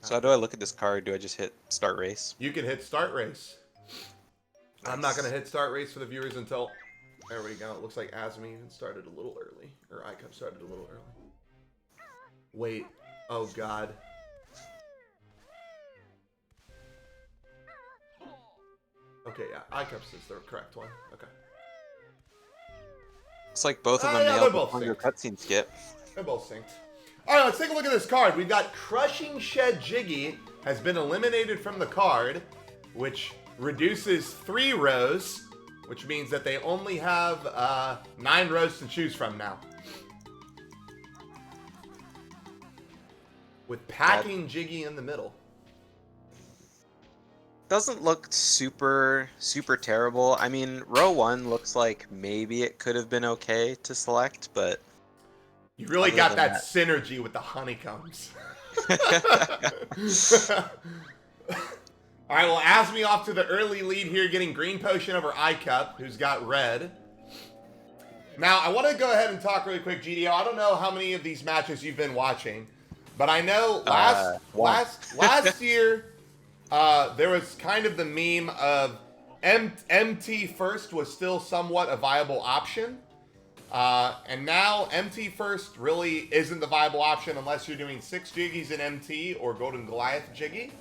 So how do I look at this card? Do I just hit start race? You can hit start race. I'm not going Nice. to hit start race for the viewers until... There we go. It looks like Azmi started a little early. Or iCup started a little early. Wait. Oh, God. Okay, yeah. iCup is the correct one. Okay. Looks like both of them Yeah, they're nailed the both Hunger synced. cutscene skip. They're both synced. All right, let's take a look at this card. We've got Crushing Shed Jiggy has been eliminated from the card, which reduces 3 rows, which means that they only have 9 rows to choose from now. With Packing Jiggy in the middle. Doesn't look super terrible. I mean, row 1 looks like maybe it could have been okay to select, but You really other got than that synergy with the honeycombs. All right, well, Azmi off to the early lead here, getting green potion over iCup, who's got red. Now, I want to go ahead and talk really quick, GDO. I don't know how many of these matches you've been watching, but I know last year there was kind of the meme of MT first was still somewhat a viable option. And now MT first really isn't the viable option unless you're doing 6 Jiggies in MT or Golden Goliath Jiggy.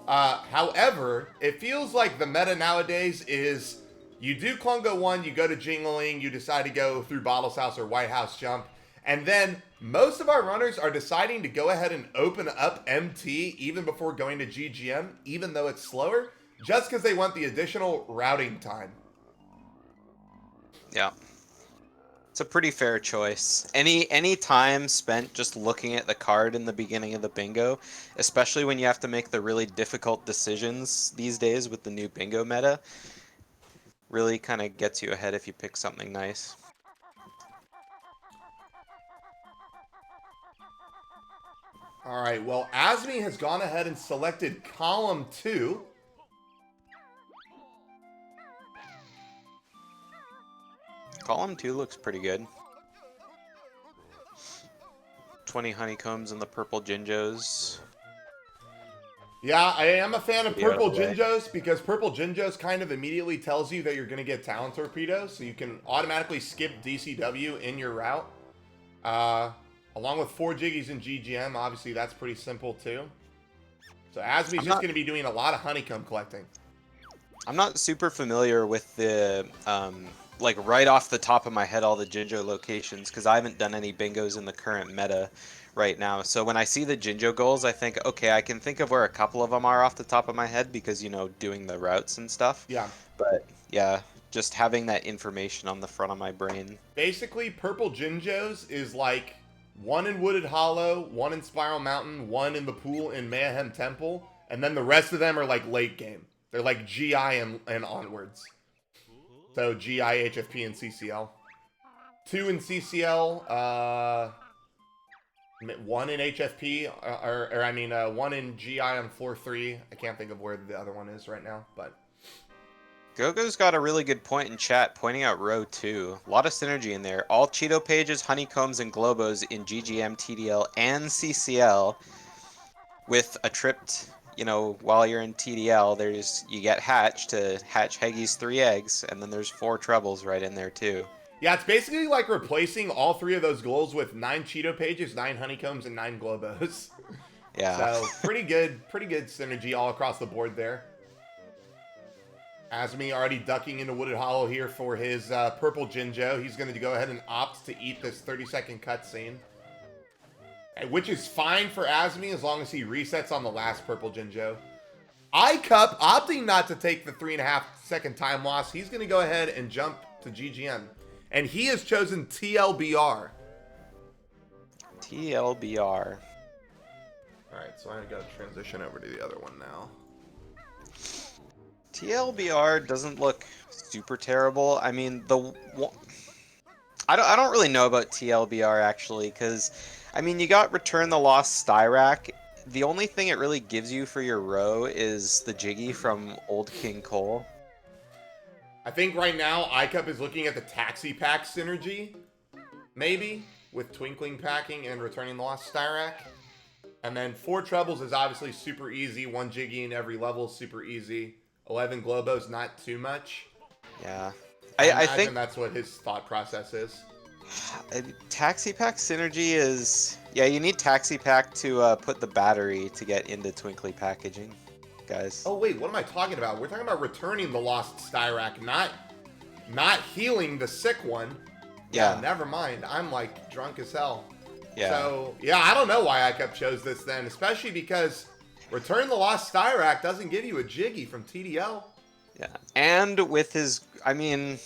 However, it feels like the meta nowadays is you do Klungo 1, you go to Jingling, you decide to go through Bottle's House or White House Jump, and then most of our runners are deciding to go ahead and open up MT even before going to GGM, even though it's slower, just because they want the additional routing time. yeah. It's a pretty fair choice. Any time spent just looking at the card in the beginning of the bingo, especially when you have to make the really difficult decisions these days with the new bingo meta, really kind of gets you ahead if you pick something nice. All right, well, Azmi has gone ahead and selected column 2. Column 2 looks pretty good. 20 honeycombs and the purple Jinjos. Yeah, I am a fan of Pretty out Purple of the way. Jinjos because Purple Jinjos kind of immediately tells you that you're going to get Talent Torpedoes, so you can automatically skip DCW in your route. Along with 4 Jiggies in GGM, obviously that's pretty simple too. So Azmi's just going to be doing a lot of honeycomb collecting. I'm not super familiar with the, like right off the top of my head, all the Jinjo locations, because I haven't done any bingos in the current meta right now. So when I see the Jinjo goals, I think, okay, I can think of where a couple of them are off the top of my head because, you know, doing the routes and stuff. Yeah. But yeah, just having that information on the front of my brain. Basically, Purple Jinjos is like 1 in Wooded Hollow, 1 in Spiral Mountain, 1 in the pool in Mayhem Temple, and then the rest of them are like late game. They're like GI and onwards. So GI, HFP, and CCL. 2 in CCL, 1 in HFP, or I mean 1 in GI on floor 3. I can't think of where the other one is right now, but... Gogo's got a really good point in chat pointing out row 2. A lot of synergy in there. All Cheeto pages, honeycombs, and globos in GGM, TDL, and CCL with a tripped, you know, while you're in TDL, you get Hatch to hatch Heggy's 3 eggs, and then there's 4 trebles right in there too. Yeah, it's basically like replacing all 3 of those goals with 9 Cheeto pages, 9 honeycombs, and 9 globos. Yeah. So pretty good synergy all across the board there. Azmi already ducking into Wooded Hollow here for his purple Jinjo. He's going to go ahead and opt to eat this 30-second cutscene. Which is fine for Azmi as long as he resets on the last purple Jinjo. iCup opting not to take the 3.5-second time loss. He's going to go ahead and jump to GGM. And he has chosen TLBR. TLBR. Alright, so I'm going to transition over to the other one now. TLBR doesn't look super terrible. I mean, I don't really know about TLBR actually, because I mean, you got Return the Lost Styrac. The only thing it really gives you for your row is the Jiggy from Old King Cole. I think right now iCup is looking at the Taxi Pack synergy, maybe, with Twinkling Packing and Returning the Lost Styrac. And then 4 trebles is obviously super easy. 1 Jiggy in every level is super easy. 11 Globos, not too much. Yeah. I I imagine think that's what his thought process is. Taxi Pack synergy is... Yeah, you need Taxi Pack to put the battery to get into Twinkly packaging, guys. Oh wait, what am I talking about? We're talking about returning the lost Styrac, not healing the sick one. Yeah, Yeah, never mind. I'm like drunk as hell. yeah, So yeah, I don't know why I kept chose this then, especially because return the lost Styrac doesn't give you a Jiggy from TDL. yeah. And with his... I mean,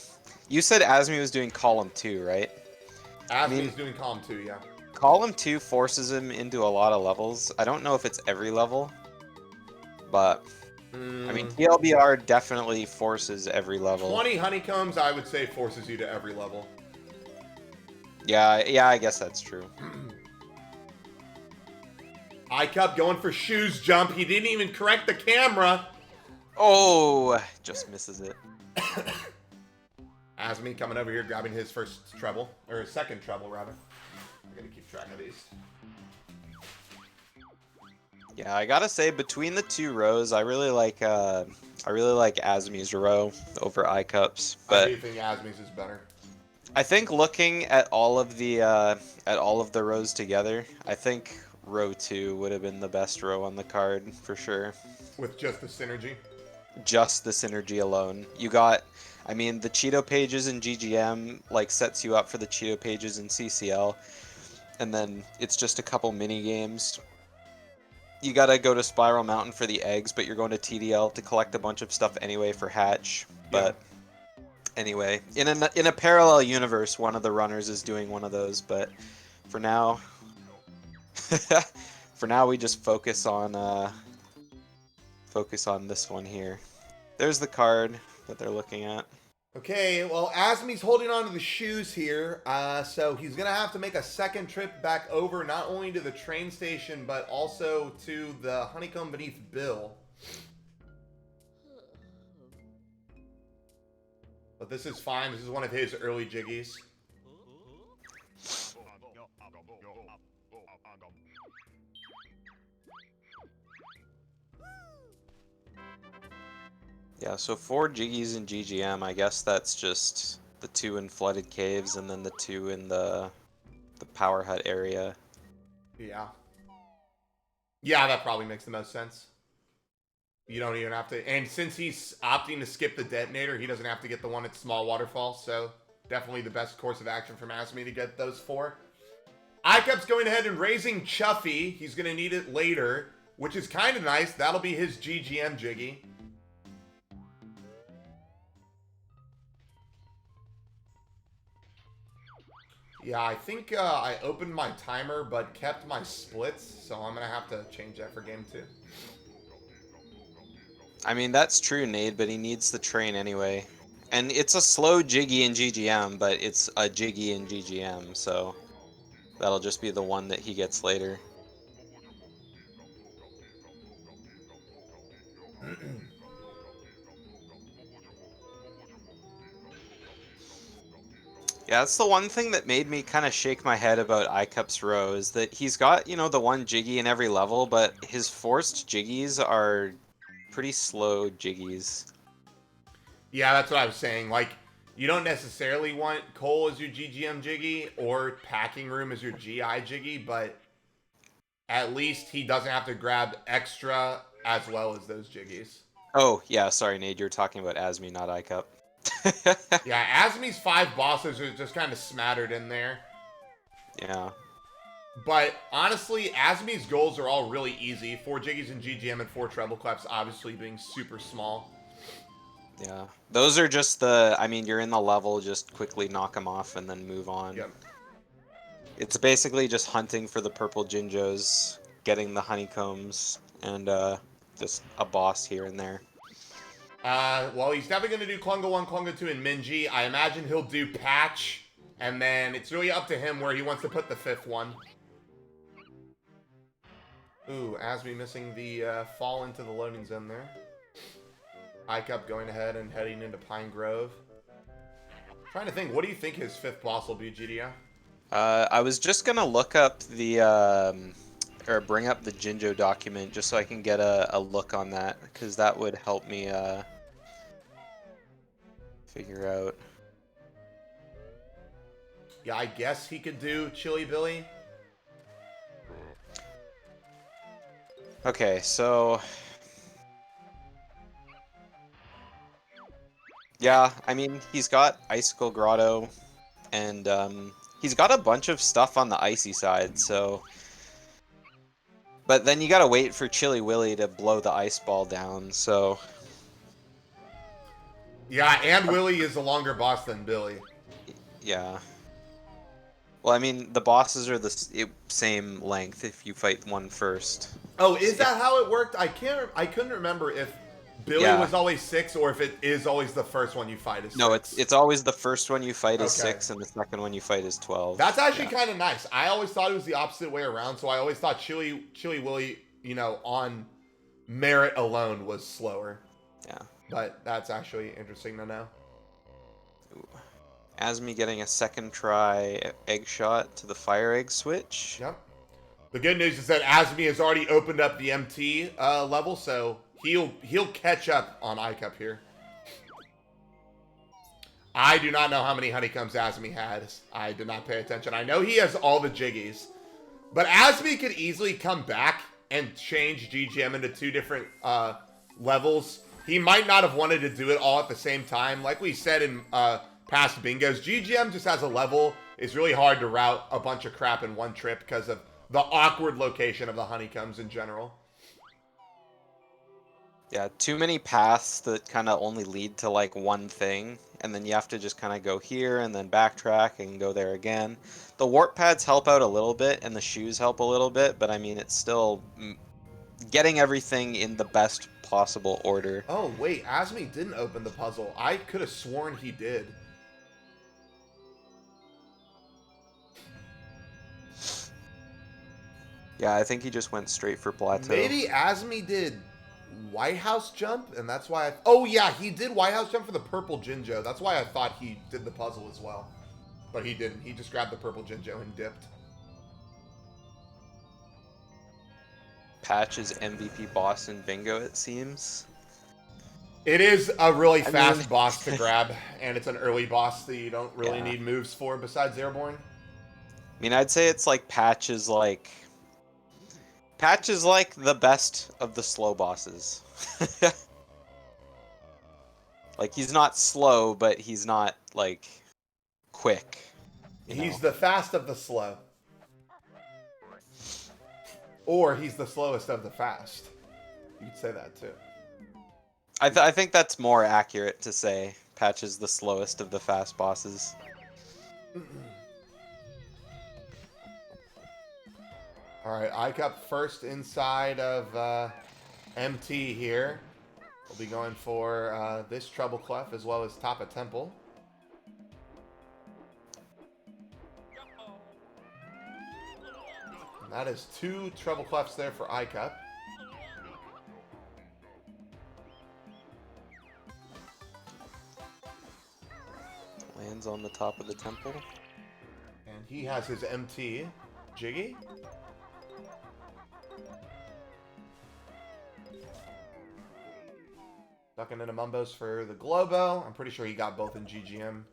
you said Azmi was doing column 2, right? I Azmi mean, is doing column 2, yeah. column 2 forces him into a lot of levels. I don't know if it's every level, but... I mean, Mm, TLBR definitely forces every level. 20 honeycombs, I would say, forces you to every level. Yeah, yeah, I guess that's true. iCup going for shoes jump. He didn't even correct the camera. Oh, just misses it. Azmi coming over here, grabbing his first treble, or his second treble, rather. I gotta keep track of these. Yeah, I gotta say, between the two rows, I really like Azmi's row over iCup's. I But do think Azmi's is better. I think looking at all of the rows together, I think row 2 would have been the best row on the card for sure. With just the synergy. Just the synergy alone. You got, I mean, the Cheeto pages in GGM like sets you up for the Cheeto pages in CCL, and then it's just a couple mini games. You gotta go to Spiral Mountain for the eggs, but you're going to TDL to collect a bunch of stuff anyway for Hatch. Yeah. But anyway, in a parallel universe, one of the runners is doing one of those. But for now, for now we just focus on this one here. There's the card that they're looking at. Okay, well, Azmi's holding on to the shoes here, so he's going to have to make a second trip back over, not only to the train station, but also to the honeycomb beneath Bill. But this is fine. This is one of his early jiggies. Yeah, so 4 Jiggies in GGM, I guess that's just the 2 in Flooded Caves and then the 2 in the Power Hut area. Yeah. Yeah, that probably makes the most sense. You don't even have to... And since he's opting to skip the detonator, he doesn't have to get the one at Small Waterfall, so definitely the best course of action from Azmi to get those 4. iCup's going ahead and raising Chuffy. He's going to need it later, which is kind of nice. That'll be his GGM Jiggy. Yeah, I think I opened my timer but kept my splits, so I'm going to have to change that for game 2. I mean, that's true, Nade, but he needs the train anyway. And it's a slow Jiggy in GGM, but it's a Jiggy in GGM, so that'll just be the one that he gets later. Yeah, that's the one thing that made me kind of shake my head about iCup's row is that he's got, the one Jiggy in every level, but his forced Jiggies are pretty slow Jiggies. Yeah, that's what I was saying. Like, you don't necessarily want Cole as your GGM Jiggy or Packing Room as your GI Jiggy, but at least he doesn't have to grab extra as well as those Jiggies. Oh, yeah, sorry, Nade, you're talking about Azmi, not iCup. Yeah, Azmi's 5 bosses are just kind of smattered in there. Yeah. But honestly, Azmi's goals are all really easy. 4 Jiggies in GGM and 4 Treble Clefs obviously being super small. Yeah. Those are just I mean, you're in the level, just quickly knock them off and then move on. Yep. It's basically just hunting for the purple Jinjos, getting the honeycombs, and just a boss here and there. Well, he's definitely going to do Klunga 1, Klunga 2, and Minji. I imagine he'll do Patch, and then it's really up to him where he wants to put the 5th one. Ooh, Azmi missing the fall into the loading zone there. iCup going ahead and heading into Pine Grove. Trying to think, what do you think his 5th boss will be, GDO? I was just gonna look up the or bring up the Jinjo document just so I can get a look on that, because that would help me figure out. Yeah, I guess he could do Chili Billy. Okay, so yeah, I mean he's got Icicle Grotto, and he's got a bunch of stuff on the icy side, so. But then you gotta wait for Chili Willy to blow the ice ball down, so. Yeah, and Willy is a longer boss than Billy. Yeah. Well, I mean, the bosses are the same length if you fight one first. Oh, is If, that how it worked? I couldn't remember if Billy yeah. was always 6 or if it is always the first one you fight is No, 6. it's always the first one you fight is Okay. 6, and the second one you fight is 12. That's actually Yeah. kind of nice. I always thought it was the opposite way around, so I always thought Chili Willy, on merit alone was slower. Yeah. But that's actually interesting to know. Ooh. Azmi getting a second try egg shot to the fire egg switch. Yep. The good news is that Azmi has already opened up the MT level, so he'll catch up on iCup here. I do not know how many honeycombs Azmi has. I did not pay attention. I know he has all the jiggies. But Azmi could easily come back and change GGM into 2 different levels. He might not have wanted to do it all at the same time. Like we said in past bingos, GGM just has a level. It's really hard to route a bunch of crap in one trip because of the awkward location of the honeycombs in general. Yeah, too many paths that kind of only lead to like one thing, and then you have to just kind of go here and then backtrack and go there again. The warp pads help out a little bit, and the shoes help a little bit, but I mean, it's still getting everything in the best possible order. Oh, wait. Azmi didn't open the puzzle. I could have sworn he did. Yeah, I think he just went straight for plateau. Maybe Azmi did White House jump, and that's why oh, yeah, he did White House jump for the purple Jinjo. That's why I thought he did the puzzle as well. But he didn't. He just grabbed the purple Jinjo and dipped. Patch's MVP boss in bingo, it seems. It is a really fast boss to grab, and it's an early boss that you don't really need moves for besides Airborne. I mean, I'd say it's like Patch is like the best of the slow bosses. Like, he's not slow, but he's not like quick. He's the fast of the slow. Or he's the slowest of the fast. You could say that too. I think that's more accurate to say Patch is the slowest of the fast bosses. Alright, iCup first inside of MT here. We'll be going for this Treble Clef as well as top of Temple. And that is 2 Treble Clefs there for iCup. Lands on the top of the temple. And he has his MT. Jiggy. Ducking into Mumbos for the Globo. I'm pretty sure he got both in GGM.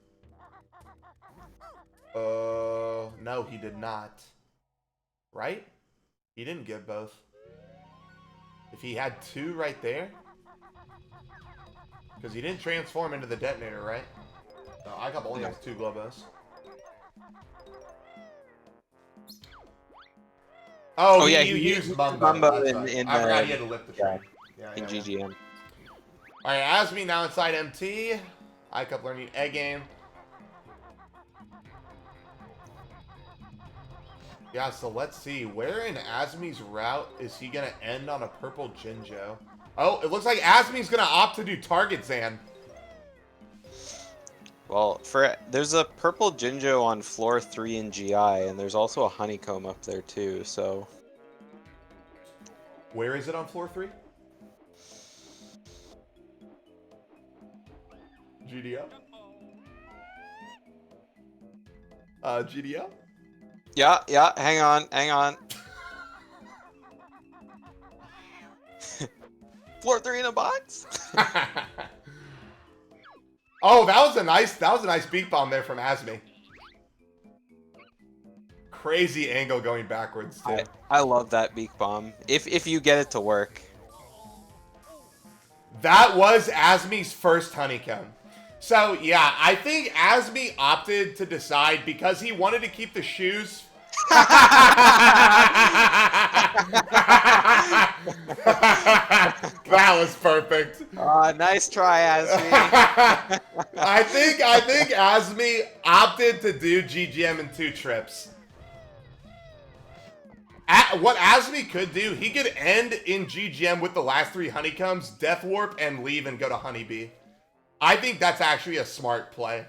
No, he did not. Right? He didn't get both. If he had 2 right there. Because he didn't transform into the detonator, right? No, iCup only has 2 Globos. Oh, yeah, you used Mumbo. I forgot he had to lift the train. In GGM. Alright, Azmi now inside MT. iCup learning egg game. Yeah, so let's see. Where in Azmi's route is he going to end on a purple Jinjo? Oh, it looks like Azmi's going to opt to do target Zan. Well, there's a purple Jinjo on floor 3 in GI, and there's also a honeycomb up there too, so. Where is it on floor 3? GDO? GDO? Yeah, hang on. Floor 3 in a box? Oh, that was a nice beak bomb there from Azmi. Crazy angle going backwards too. I love that beak bomb. If you get it to work. That was Azmi's first honeycomb. So yeah, I think Azmi opted to decide because he wanted to keep the shoes. That was perfect. Nice try, Azmi. I think Azmi opted to do GGM in 2 trips. What Azmi could do, he could end in GGM with the last 3 honeycombs, Death Warp, and leave and go to Honeybee. I think that's actually a smart play.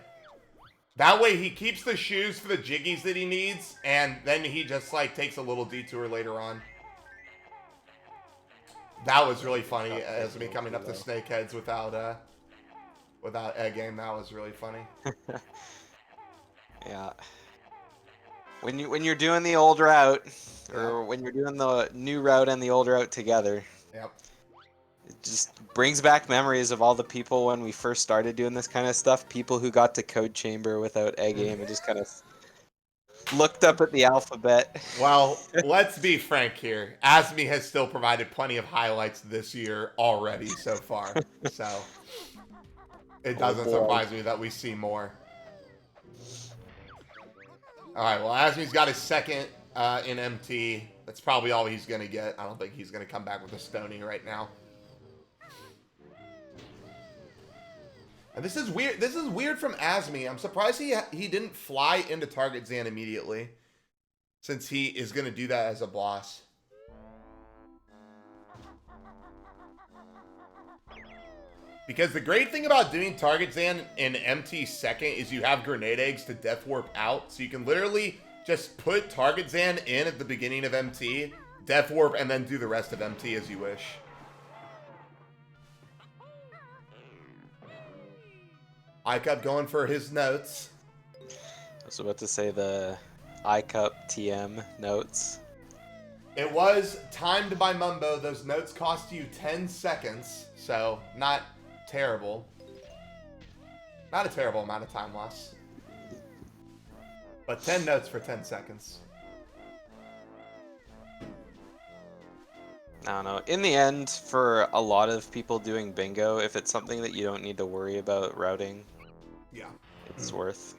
That way he keeps the shoes for the jiggies that he needs, and then he just like takes a little detour later on. That was really funny, Azmi coming up to Snakeheads without egg game. That was really funny. Yeah. When you're doing the old route, or when you're doing the new route and the old route together, Yep. it just brings back memories of all the people when we first started doing this kind of stuff. People who got to Code Chamber without egg game and just kind of looked up at the alphabet. Well, let's be frank here. Azmi has still provided plenty of highlights this year already so far. So it doesn't surprise me that we see more. All right, well, Azmi's got his second in MT. That's probably all he's going to get. I don't think he's going to come back with a Stony right now. And this is weird. This is weird from Azmi. I'm surprised he didn't fly into Target Zan immediately, since he is going to do that as a boss. Because the great thing about doing Target Zan in MT second is you have grenade eggs to Death Warp out, so you can literally just put Target Zan in at the beginning of MT, Death Warp, and then do the rest of MT as you wish. I kept going for his notes. I was about to say the iCup TM notes. It was timed by Mumbo. Those notes cost you 10 seconds, so not terrible. Not a terrible amount of time loss. But 10 notes for 10 seconds. I don't know. In the end, for a lot of people doing bingo, if it's something that you don't need to worry about routing, yeah, it's worth.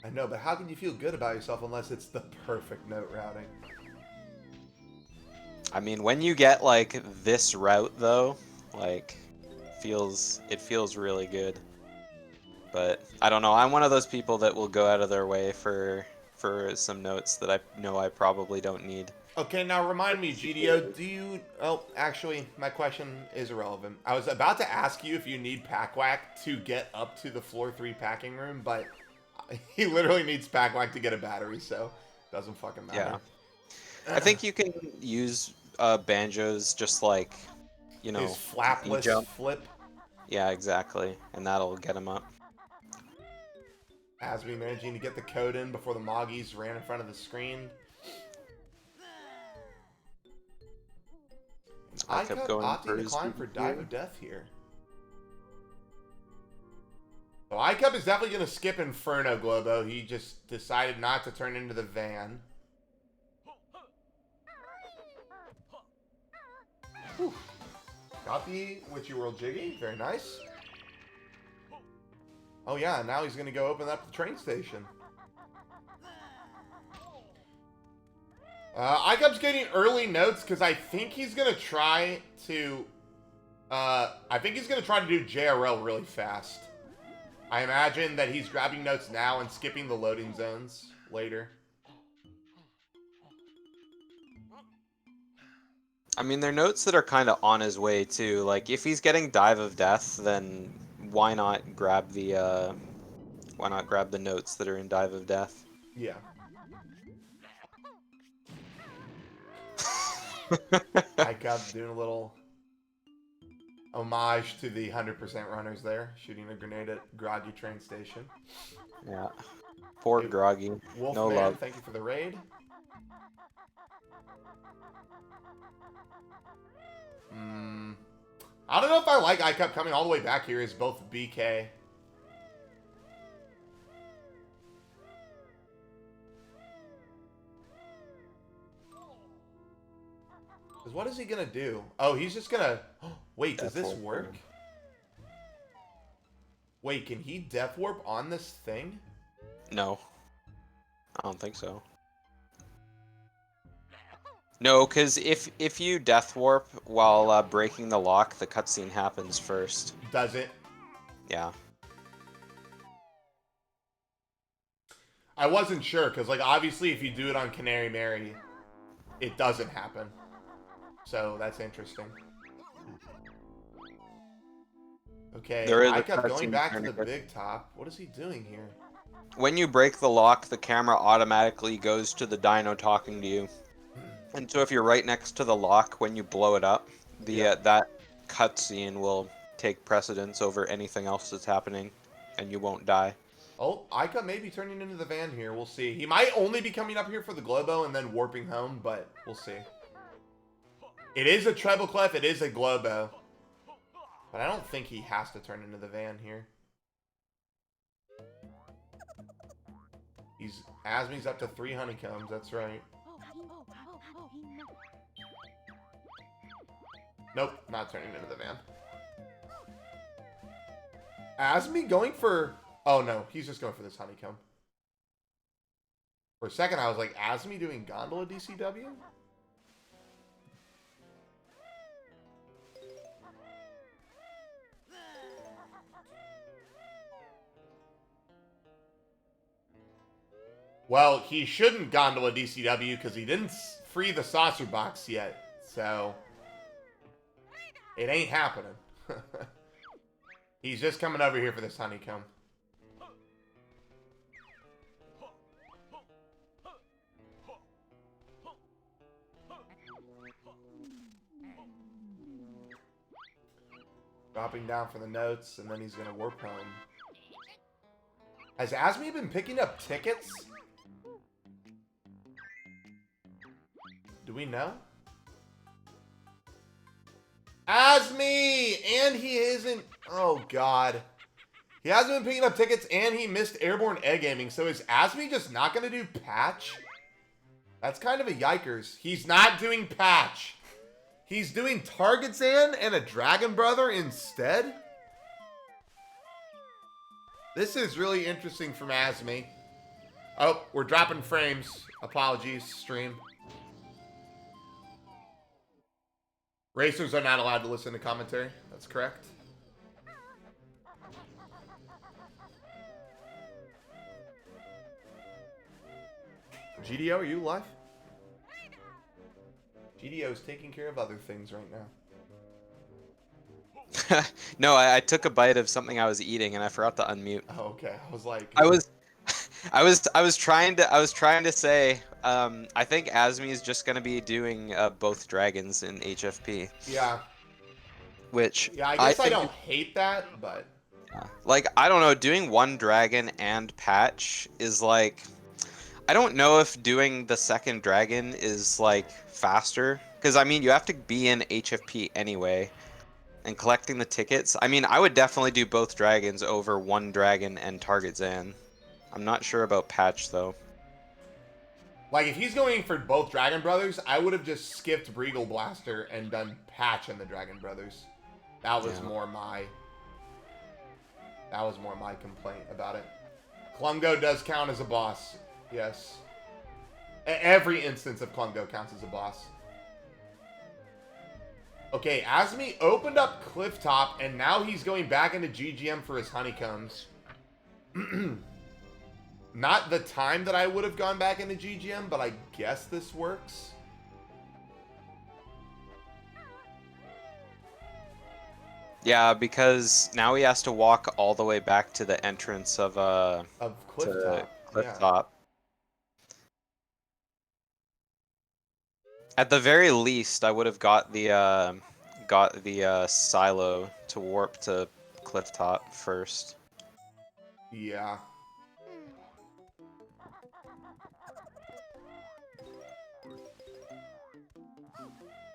I know, but how can you feel good about yourself unless it's the perfect note routing? I mean, when you get like this route though, like it feels really good. But I don't know. I'm one of those people that will go out of their way for some notes that I know I probably don't need. Okay, now remind me, GDO, do you... Oh, actually, my question is irrelevant. I was about to ask you if you need Pack Whack to get up to the floor 3 packing room, but he literally needs Pack Whack to get a battery, so it doesn't fucking matter. Yeah. I think you can use Banjo's just like, you know... His flapless jump. flip. Yeah, exactly. And that'll get him up. Azmi managing to get the code in before the Moggies ran in front of the screen. I kept opting to climb for Dive of Death here. So iCup is definitely going to skip Inferno Globo. He just decided not to turn into the van. Whew. Got the Witchy World Jiggy. Very nice. Oh yeah, now he's going to go open up the train station. iCup's getting early notes because I think he's going to try to... do JRL really fast. I imagine that he's grabbing notes now and skipping the loading zones later. I mean, they're notes that are kind of on his way too. Like, if he's getting Dive of Death, then why not grab the notes that are in Dive of Death? Yeah. iCup doing a little homage to the 100% runners there, shooting a grenade at Groggy train station. Yeah. Poor Hey, Groggy. Wolfman, No love. thank you for the raid. I don't know if I like iCup coming all the way back here as both BK. Because what is he going to do? Oh, he's just going to... Wait, does this work? Wait, can he Death Warp on this thing? No. I don't think so. No, because if you Death Warp while breaking the lock, the cutscene happens first. Does it? Yeah. I wasn't sure, because, like, obviously if you do it on Canary Mary, it doesn't happen. So, that's interesting. Okay, There is a iCup going cutscene back to the tourniquet. big top. What is he doing here? When you break the lock, the camera automatically goes to the dino talking to you. And so if you're right next to the lock when you blow it up, the that cutscene will take precedence over anything else that's happening, and you won't die. Oh, iCup may be turning into the van here. We'll see. He might only be coming up here for the Globo and then warping home, but we'll see. It is a treble clef. It is a Globo. But I don't think he has to turn into the van here. Azmi's up to 3 honeycombs. That's right. Nope, not turning into the van. Azmi going for... Oh, no. He's just going for this honeycomb. For a second, I was like, Azmi doing Gondola DCW? Well, he shouldn't Gondola DCW because he didn't free the saucer box yet. So, it ain't happening. He's just coming over here for this honeycomb. Dropping down for the notes, and then he's going to warp home. Has Azmi been picking up tickets? Do we know? Azmi! And he isn't... Oh, God. He hasn't been picking up tickets, and he missed Airborne Egg Gaming. So is Azmi just not going to do Patch? That's kind of a yikers. He's not doing Patch. He's doing Target Zan and a Dragon Brother instead? This is really interesting from Azmi. Oh, we're dropping frames. Apologies, stream. Racers are not allowed to listen to commentary. That's correct. GDO, are you live? GDO is taking care of other things right now. No, I took a bite of something I was eating and I forgot to unmute. Oh, okay. I was like... I was trying to say, I think Azmi is just gonna be doing both dragons in HFP. Yeah. Which Yeah, I guess I don't hate that, but... Like, I don't know, doing one dragon and patch is like... I don't know if doing the second dragon is, like, faster. Because, I mean, you have to be in HFP anyway. And collecting the tickets... I mean, I would definitely do both dragons over one dragon and Target Zan. I'm not sure about patch, though. Like, if he's going for both Dragon Brothers, I would have just skipped Breagle Blaster and done patch in the Dragon Brothers. That was more my... That was more my complaint about it. Klungo does count as a boss. Yes. Every instance of Klungo counts as a boss. Okay, Azmi opened up Clifftop, and now he's going back into GGM for his honeycombs. Not the time that I would have gone back into GGM, but I guess this works. Yeah, because now he has to walk all the way back to the entrance of Clifftop. Clifftop. At the very least, I would have got the silo to warp to Clifftop first. Yeah.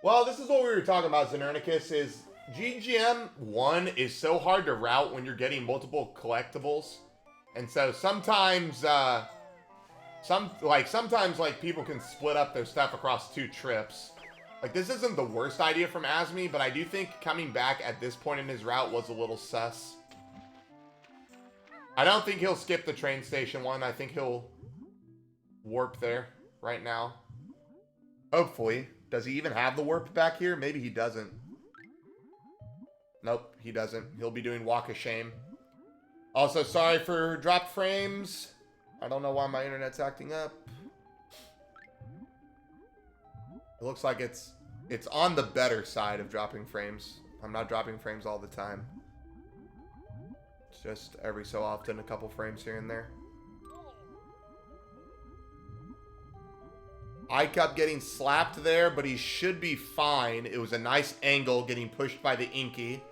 Well, this is what we were talking about, Xenernicus, is GGM 1 is so hard to route when you're getting multiple collectibles. And so sometimes sometimes people can split up their stuff across 2 trips. Like, this isn't the worst idea from Azmi, but I do think coming back at this point in his route was a little sus. I don't think he'll skip the train station one. I think he'll warp there right now. Hopefully. Does he even have the warp back here? Maybe he doesn't. Nope, he doesn't. He'll be doing Walk of Shame. Also, sorry for dropped frames. I don't know why my internet's acting up. It looks like it's on the better side of dropping frames. I'm not dropping frames all the time. It's just every so often, a couple frames here and there. I kept getting slapped there, but he should be fine. It was a nice angle getting pushed by the Inky.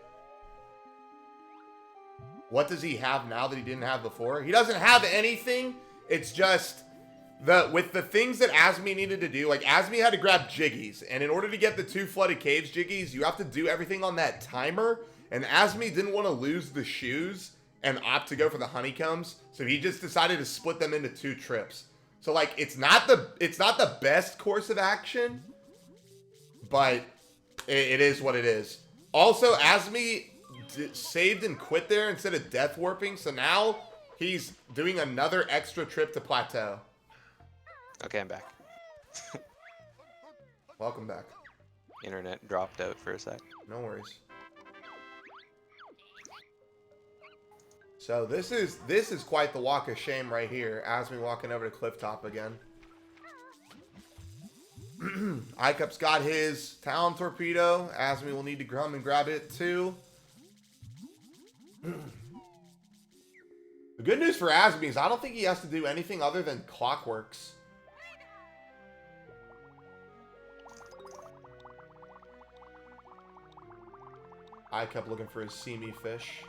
What does he have now that he didn't have before? He doesn't have anything. It's just with the things that Azmi needed to do. Like, Azmi had to grab Jiggies, and in order to get the 2 flooded caves Jiggies, you have to do everything on that timer. And Azmi didn't want to lose the shoes and opt to go for the honeycombs, so he just decided to split them into 2 trips. So, like, it's not the best course of action, but it is what it is. Also, Azmi saved and quit there instead of death warping, so now he's doing another extra trip to Plateau. Okay, I'm back. Welcome back. Internet dropped out for a sec. No worries. So this is quite the walk of shame right here. Azmi walking over to Clifftop again. Icup's got his Talon Torpedo. Azmi will need to come and grab it too. The good news for Azmi is I don't think he has to do anything other than Clockworks. Icup looking for his Seamy Fish.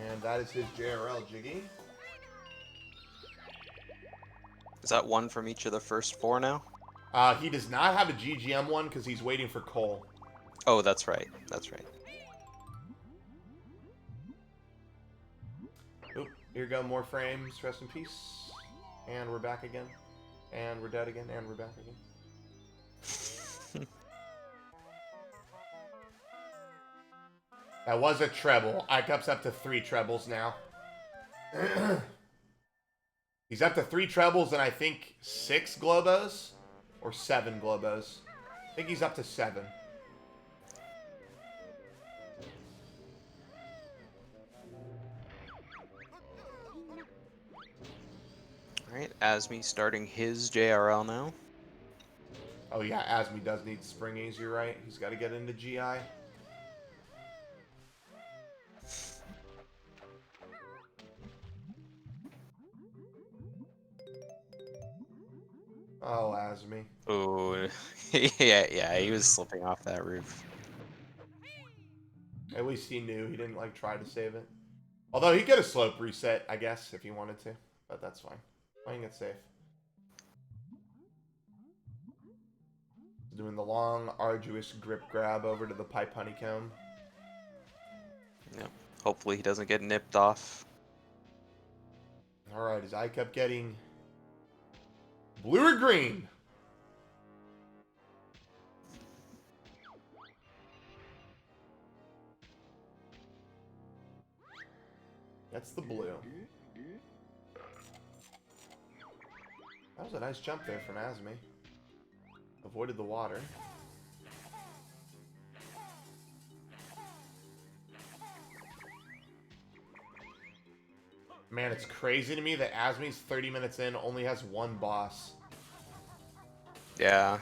And that is his JRL Jiggy. Is that one from each of the first 4 now? He does not have a GGM one because he's waiting for Cole. Oh, that's right. That's right. Oop, here go more frames. Rest in peace. And we're back again. And we're dead again. And we're back again. That was a treble. Icup's up to 3 trebles now. He's up to 3 trebles and I think 6 Globos? Or 7 Globos. I think he's up to 7. Alright, Azmi starting his JRL now. Oh yeah, Azmi does need springies, you're right. He's got to get into GI. Oh, Azmi. Oh, yeah, he was slipping off that roof. At least he knew. He didn't, try to save it. Although, he could have slope reset, I guess, if he wanted to. But that's fine. Playing it safe. Doing the long, arduous grip grab over to the pipe honeycomb. Yep. Hopefully he doesn't get nipped off. Alright, I kept getting... blue or green? That's the blue. That was a nice jump there from Azmi. Avoided the water. Man, it's crazy to me that Azmi's 30 minutes in only has 1 boss. Yeah.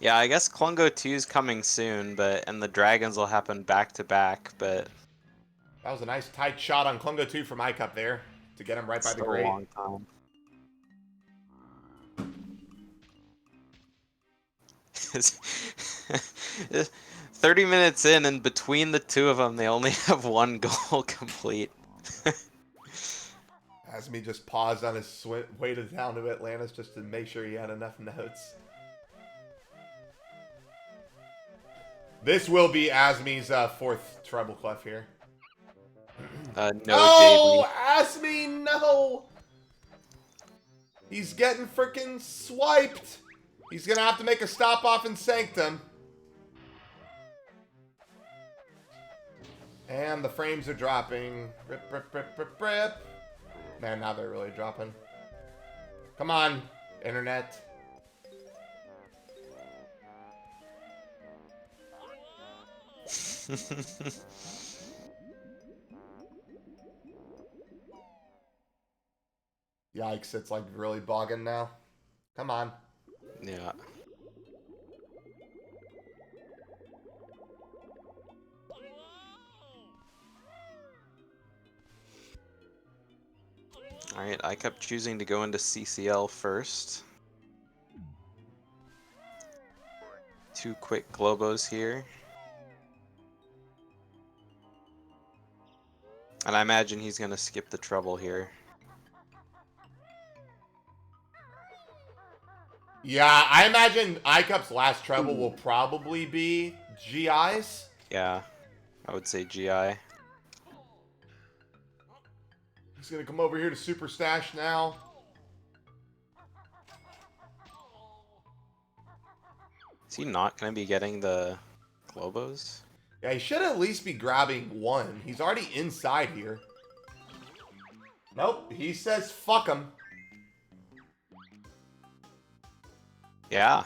Yeah, I guess Klungo 2 is coming soon, and the dragons will happen back to back, but That was a nice tight shot on Klungo 2 from Icup there to get him right by the grate. a long time. 30 minutes in, and between the 2 of them, they only have 1 goal complete. Azmi just paused on his way down to Atlantis just to make sure he had enough notes. This will be Azmi's fourth treble clef here. No, Oh, JB. Azmi, no! He's getting freaking swiped. He's gonna have to make a stop off in Sanctum. And the frames are dropping. Rip, rip, rip, rip, rip. Man, now they're really dropping. Come on, internet. Yikes, it's like really bogging now. Come on. Yeah. Alright, I kept choosing to go into CCL first. 2 quick Globos here. And I imagine he's gonna skip the treble here. Yeah, I imagine iCup's last treble will probably be GIs. Yeah, I would say GI. He's gonna come over here to Super Stash now. Is he not gonna be getting the Globos? Yeah, he should at least be grabbing one. He's already inside here. Nope, he says fuck him. Yeah.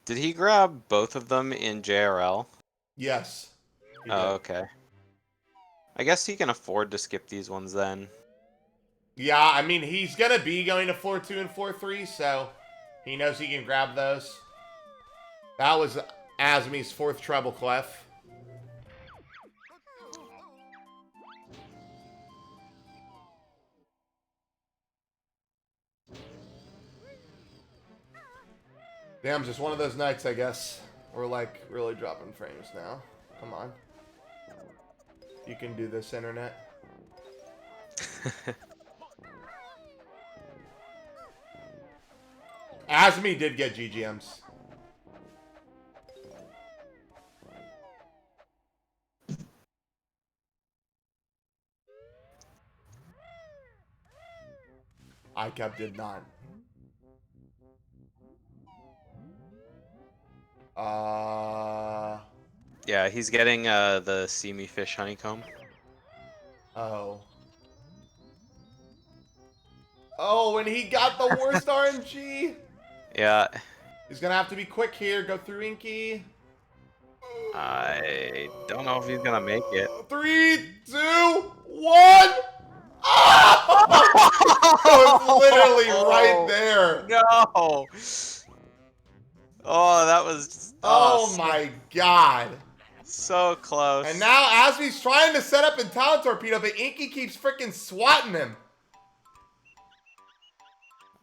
Did he grab both of them in JRL? Yes. He Oh, did. okay. I guess he can afford to skip these ones then. Yeah, I mean, he's gonna be going to floor 2 and floor 3, so he knows he can grab those. That was Azmi's fourth treble clef. Damn, just one of those nights, I guess. We're like really dropping frames now. Come on. You can do this, internet. Azmi did get GGMs. iCap did not. Yeah, he's getting the See Me Fish honeycomb. Oh. Oh, and he got the worst RNG. Yeah, He's gonna have to be quick here. Go through Inky. I don't know if he's gonna make it. 3, 2, 1. Oh! It's literally right there. No. Oh, that was Oh my god. so close. And now Azmi's trying to set up in Talent Torpedo, but Inky keeps freaking swatting him.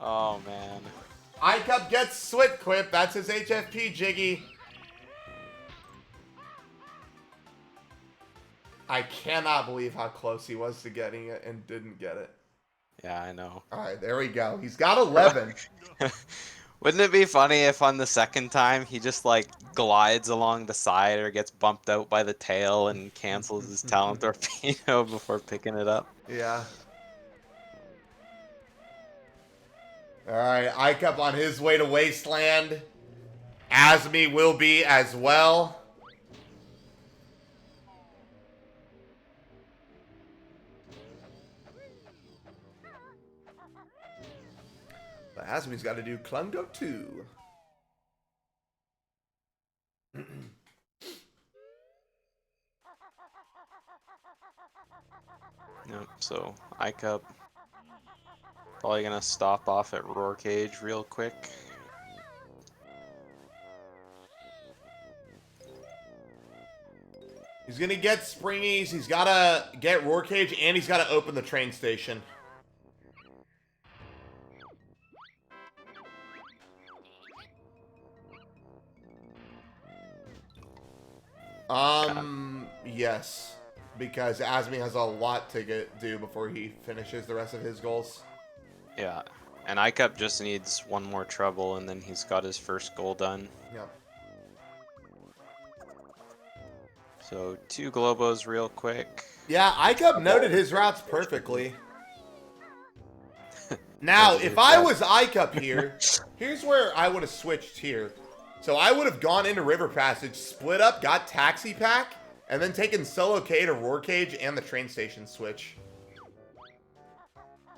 Oh man. iCup gets Swit Quip. That's his HFP, Jiggy. I cannot believe how close he was to getting it and didn't get it. Yeah, I know. All right, there we go. He's got 11. Wouldn't it be funny if on the second time he just like glides along the side or gets bumped out by the tail and cancels his talent torpedo before picking it up? Yeah. All right, iCup on his way to Wasteland. Azmi will be as well. But Azmi's got to do Klungo too. Yep, so iCup probably gonna stop off at Roar Cage real quick. He's going to get Springies. He's got to get Roar Cage, and he's got to open the train station. Yeah. Yes. Because Azmi has a lot to do before he finishes the rest of his goals. Yeah. And ICUP just needs one more trouble, and then he's got his first goal done. Yep. So 2 Globos real quick. Yeah, ICUP noted his routes perfectly. So Now, did if his I dad. was ICUP here, here's where I would have switched here. So I would have gone into River Passage, split up, got Taxi Pack, and then taken Solo K to Roar Cage and the train station switch.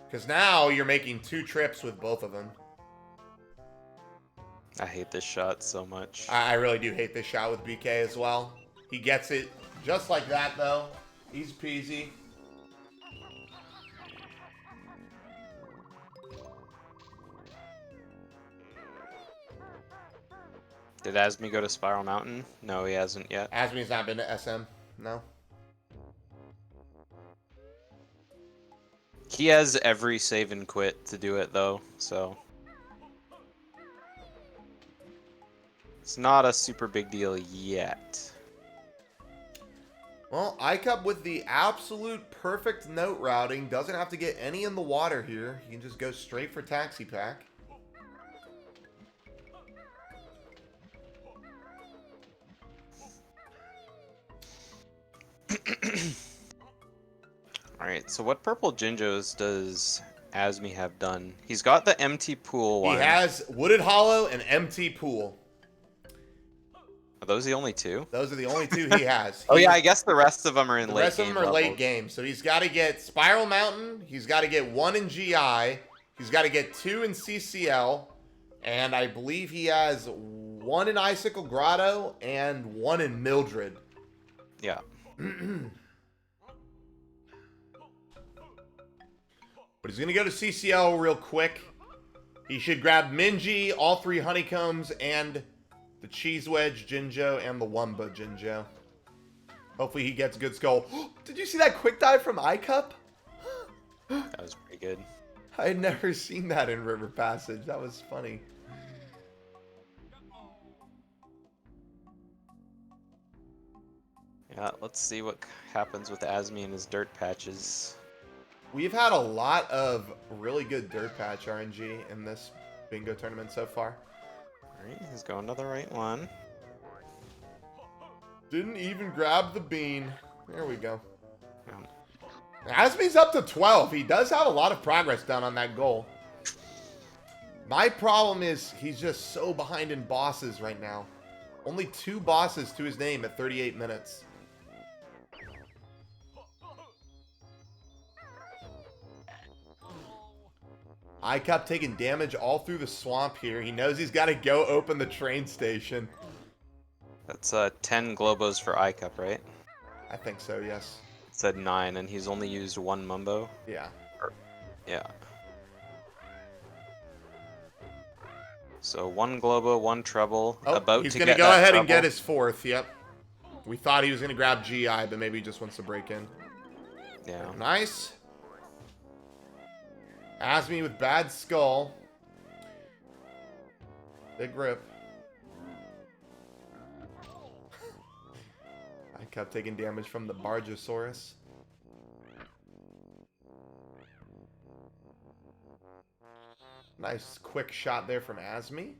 Because now you're making 2 trips with both of them. I hate this shot so much. I really do hate this shot with BK as well. He gets it just like that, though. Easy peasy. Did Azmi go to Spiral Mountain? No, he hasn't yet. Azmi's not been to SM. No. He has every save and quit to do it, though, so... It's not a super big deal yet. Well, ICUP with the absolute perfect note routing doesn't have to get any in the water here. He can just go straight for Taxi Pack. Alright, so what purple Jinjos does Azmi have done? He's got the empty pool one. He has Wooded Hollow and Empty Pool. Are those the only 2? Those are the only 2 he has. Oh yeah, I guess the rest of them are in The late rest of game them are late levels. game. So he's got to get Spiral Mountain. He's got to get 1 in GI. He's got to get 2 in CCL. And I believe he has 1 in Icicle Grotto and 1 in Mildred. Yeah. But he's going to go to CCL real quick. He should grab Minji, all 3 Honeycombs, and the Cheese Wedge Jinjo and the Wumba Jinjo. Hopefully he gets good skull. Did you see that quick dive from iCup? That was pretty good. I had never seen that in River Passage. That was funny. Yeah, let's see what happens with Azmi and his dirt patches. We've had a lot of really good dirt patch RNG in this bingo tournament so far. Alright, he's going to the right one. Didn't even grab the bean. There we go. Um, Azmi's up to 12. He does have a lot of progress done on that goal. My problem is he's just so behind in bosses right now. Only 2 bosses to his name at 38 minutes. ICUP taking damage all through the swamp here. He knows he's got to go open the train station. That's 10 Globos for ICUP, right? I think so, yes. It said 9, and he's only used 1 Mumbo. Yeah. Yeah. So 1 Globo, 1 Treble. Oh, about he's to going to get go that ahead and treble. get his 4th, yep. We thought he was going to grab GI, but maybe he just wants to break in. Yeah. Nice. Azmi with bad skull. Big rip. I kept taking damage from the Bargosaurus. Nice quick shot there from Azmi.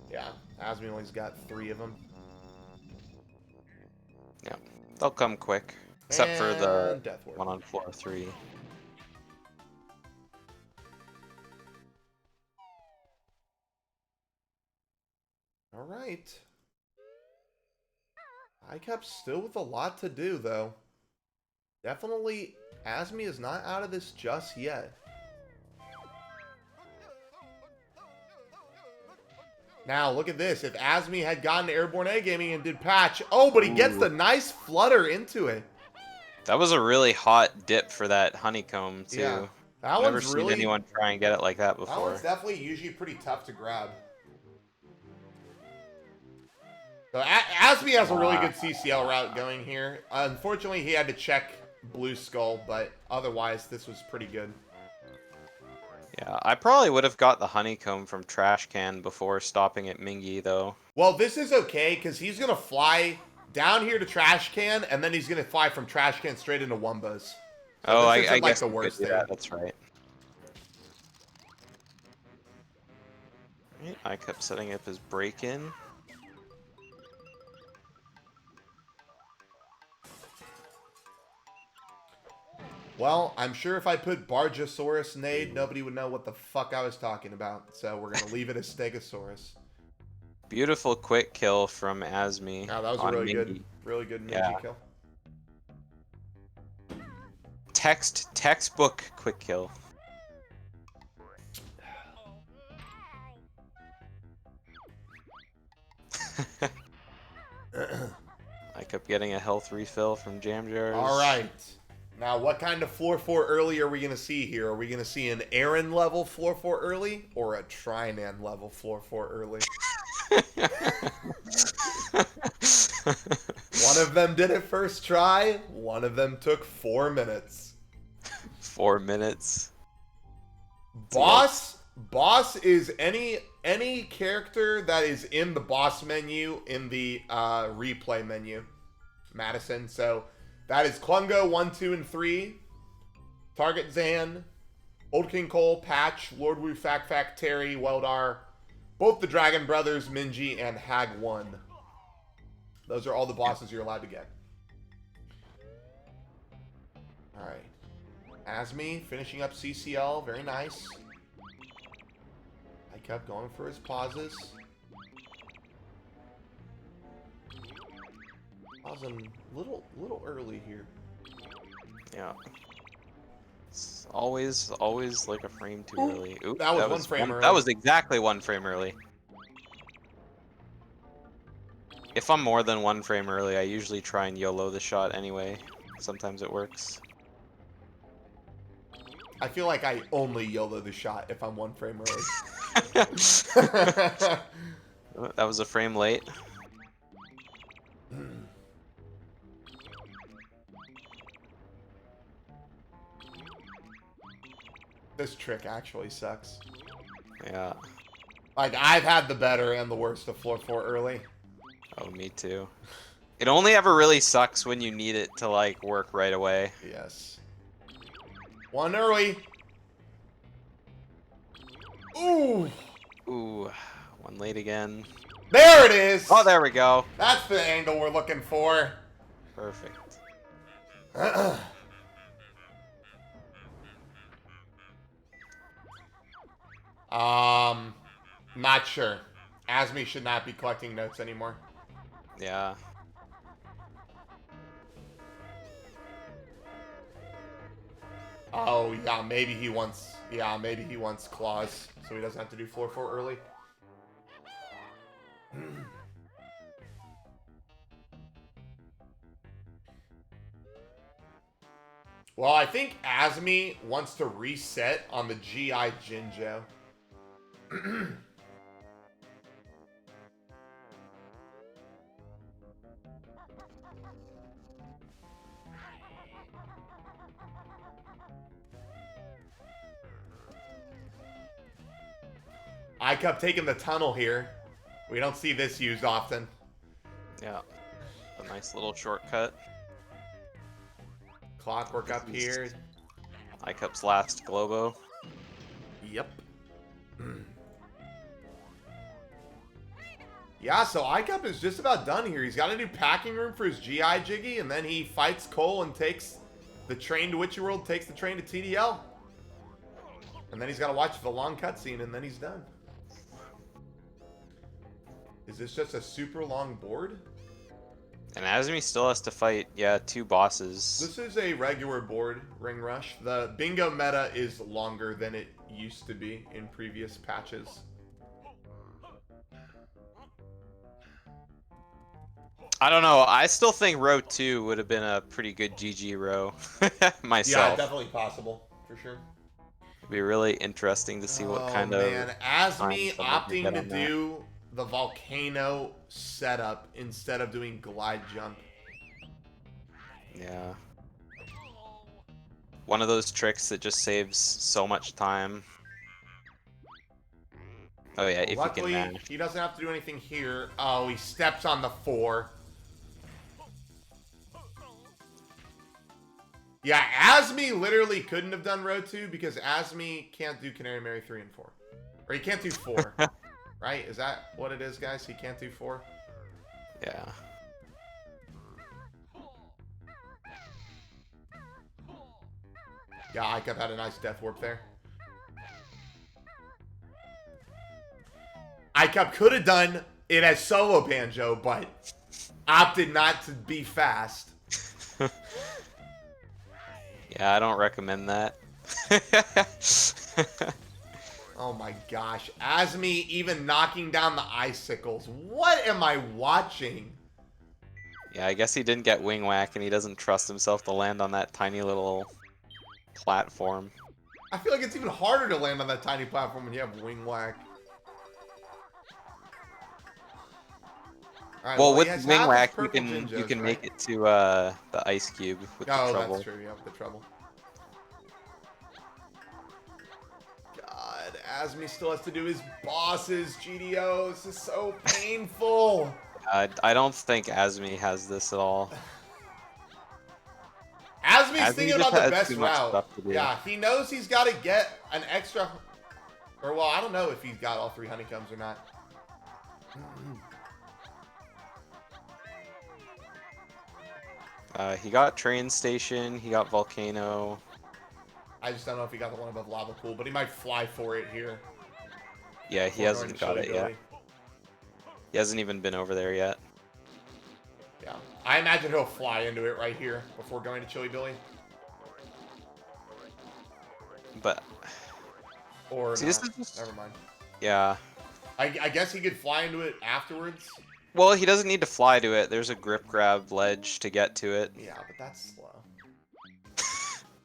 Yeah, Azmi only's got 3 of them. Yeah. They'll come quick. Except for the And Death Ward. one on floor 3. All right. ICAP's still with a lot to do, though. Definitely, Azmi is not out of this just yet. Now, look at this. If Azmi had gotten to Airborne A Gaming and did patch... Oh, but he gets the nice flutter into it. That was a really hot dip for that honeycomb, too. Yeah. That I've never one's seen really... anyone try and get it like that That before. one's definitely usually pretty tough to grab. So Azmi has a really good CCL route going here. Unfortunately, he had to check Blue Skull, but otherwise, this was pretty good. Yeah, I probably would have got the honeycomb from Trash Can before stopping at Mingy, though. Well, this is okay, because he's going to fly down here to trash can, and then he's gonna fly from trash can straight into Wumbas. So Oh, this I isn't like guess the you could worst do thing. that. That's right. Right, I kept setting up his break-in. Well, I'm sure if I put Bargosaurus Nade, nobody would know what the fuck I was talking about. So we're gonna leave it as Stegosaurus. Beautiful quick kill from Azmi Now that was a on really Mingy. good Yeah. Mingy kill. Textbook quick kill. I kept getting a health refill from jam jars. All right. Now, what kind of floor 4 early are we going to see here? Are we going to see an Aaron level floor 4 early or a Trinan level floor 4 early? One of them did it first try. One of them took 4 minutes. 4 minutes. Boss is any character that is in the boss menu in the replay menu. Madison. So that is Klungo 1, 2, and 3. Target Zan, Old King Cole, Patch, Lord Wu, Fact, Terry, Weldar, both the Dragon Brothers, Minji, and Hag 1. Those are all the bosses you're allowed to get. Alright. Azmi finishing up CCL. Very nice. I kept going for his pauses. Pausing a little early here. Yeah. It's always like a frame too early. Oop, That was 1 frame early. That was exactly 1 frame early. If I'm more than 1 frame early, I usually try and YOLO the shot anyway. Sometimes it works. I feel like I only YOLO the shot if I'm 1 frame early. That was a frame late. This trick actually sucks. Yeah. Like, I've had the better and the worst of floor 4 early. Oh, me too. It only ever really sucks when you need it to, like, work right away. Yes. 1 early. Ooh. Ooh, 1 late again. There it is. Oh, there we go. That's the angle we're looking for. Perfect. Not sure. Azmi should not be collecting notes anymore. Yeah. Oh, yeah, maybe he wants claws, so he doesn't have to do floor 4 early. Well, I think Azmi wants to reset on the GI Jinjo. I kept taking the tunnel here. We don't see this used often. Yeah. A nice little shortcut. Clockwork up here. Icup's last Globo. Yep. Yeah, so Icup is just about done here. He's got to do packing room for his GI Jiggy, and then he fights Cole and takes the train to Witchy World, takes the train to TDL. And then he's got to watch the long cutscene, and then he's done. Is this just a super long board? And Azmi still has to fight, yeah, 2 bosses. This is a regular board, Ring Rush. The bingo meta is longer than it used to be in previous patches. I don't know. I still think row 2 would have been a pretty good GG row myself. Yeah, definitely possible, for sure. It'd be really interesting to see what kind of... man, Azmi time someone can opting get to on that. do the volcano setup instead of doing glide jump. Yeah. One of those tricks that just saves so much time. Oh yeah, if Luckily, you can mash. he doesn't have to do anything here. Oh, he steps on the 4. Yeah, Azmi literally couldn't have done row 2 because Azmi can't do Canary Mary 3 and 4. Or he can't do 4. Right? Is that what it is, guys? He can't do 4? Yeah. Yeah, Icep had a nice death warp there. Icep could have done it as solo Banjo, but opted not to be fast. Yeah, I don't recommend that. Oh my gosh. Azmi even knocking down the icicles. What am I watching? Yeah, I guess he didn't get wing whack and he doesn't trust himself to land on that tiny little platform. I feel like it's even harder to land on that tiny platform when you have wing whack. All right, Well, he with has wing half his whack, you purple can Jinjos, right? make it to the ice cube with the Oh, trouble. that's true. Yeah, with the trouble. God, Azmi still has to do his bosses, GDO. This is so painful. I don't think Azmi has this at all. Azmi's Azmi thinking just about the has best too much route. stuff to do. Yeah, he knows he's got to get an extra... Or, well, I don't know if he's got all 3 honeycombs or not. He got train station, he got volcano. I just don't know if he got the one above lava pool, but he might fly for it here. Yeah, he hasn't got it yet. He hasn't even been over there yet. Yeah, I imagine he'll fly into it right here before going to Chili Billy. But Or see, not. this is just... Never mind. Yeah. I guess he could fly into it afterwards. Well, he doesn't need to fly to it. There's a grip grab ledge to get to it. Yeah, but that's slow.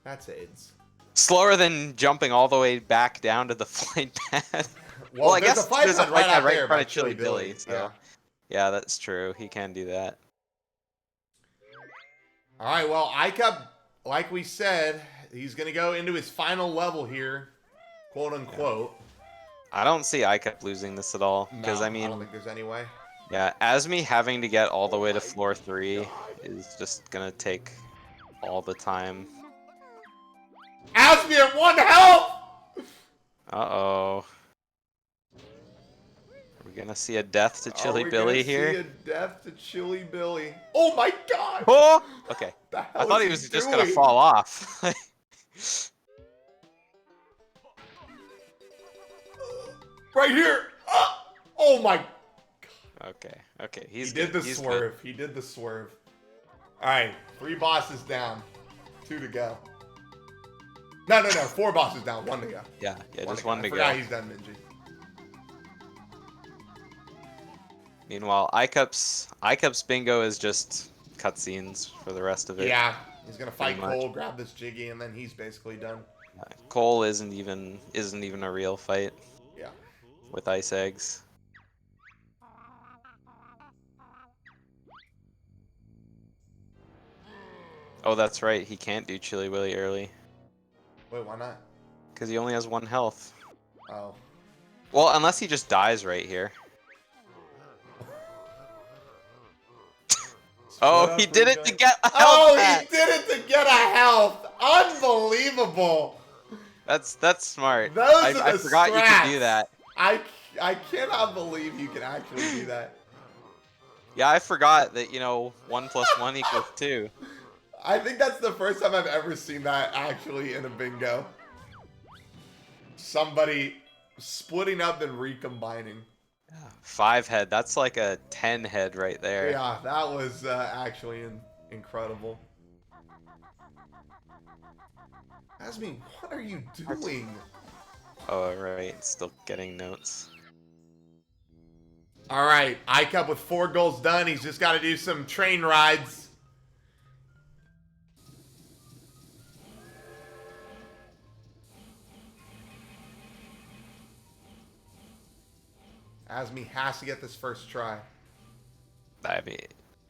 That's AIDS. Slower than jumping all the way back down to the flight pad. Well, I guess there's a pad flight pad out right there in front by of Chili Billy. So Yeah. yeah, that's true. He can do that. All right, well, Icep, like we said, he's going to go into his final level here, quote unquote. I don't see Icep losing this at all. Because, No, I mean, I don't think there's any way. yeah, Azmi having to get all the way to floor 3 God. is just going to take all the time. Azmi at 1 health! Uh-oh. We're going to see a death to Chili Are we Billy gonna here. see a death to Chili Billy? Oh my god! Oh! Okay. The I hell thought is he was just going to doing? fall off. Right here! Oh my... Okay, okay. He did the swerve. He did the swerve. Alright, 3 bosses down. 2 to go. No, 4 bosses down. 1 to go. Yeah, just go. one to I forgot go. he's done Minji. Meanwhile, Icep's bingo is just cutscenes for the rest of it. Yeah, he's gonna fight Pretty much. Cole, grab this Jiggy, and then he's basically done. Cole isn't even a real fight. Yeah. With ice eggs. Oh, that's right. He can't do Chili Willy early. Wait, why not? Because he only has 1 health. Oh. Well, unless he just dies right here. Oh, he did it to get a health Oh, back. he did it to get a health! Unbelievable! That's smart. Those are the I forgot you could do strats. that. I cannot believe you can actually do that. Yeah, I forgot that, 1 + 1 = 2. I think that's the first time I've ever seen that actually in a bingo. Somebody splitting up and recombining. 5 head. That's like a 10 head right there. Yeah, that was actually incredible. Azmi, what are you doing? Oh, right. Still getting notes. All right, Icep with 4 goals done. He's just got to do some train rides. Azmi has to get this first try. I mean,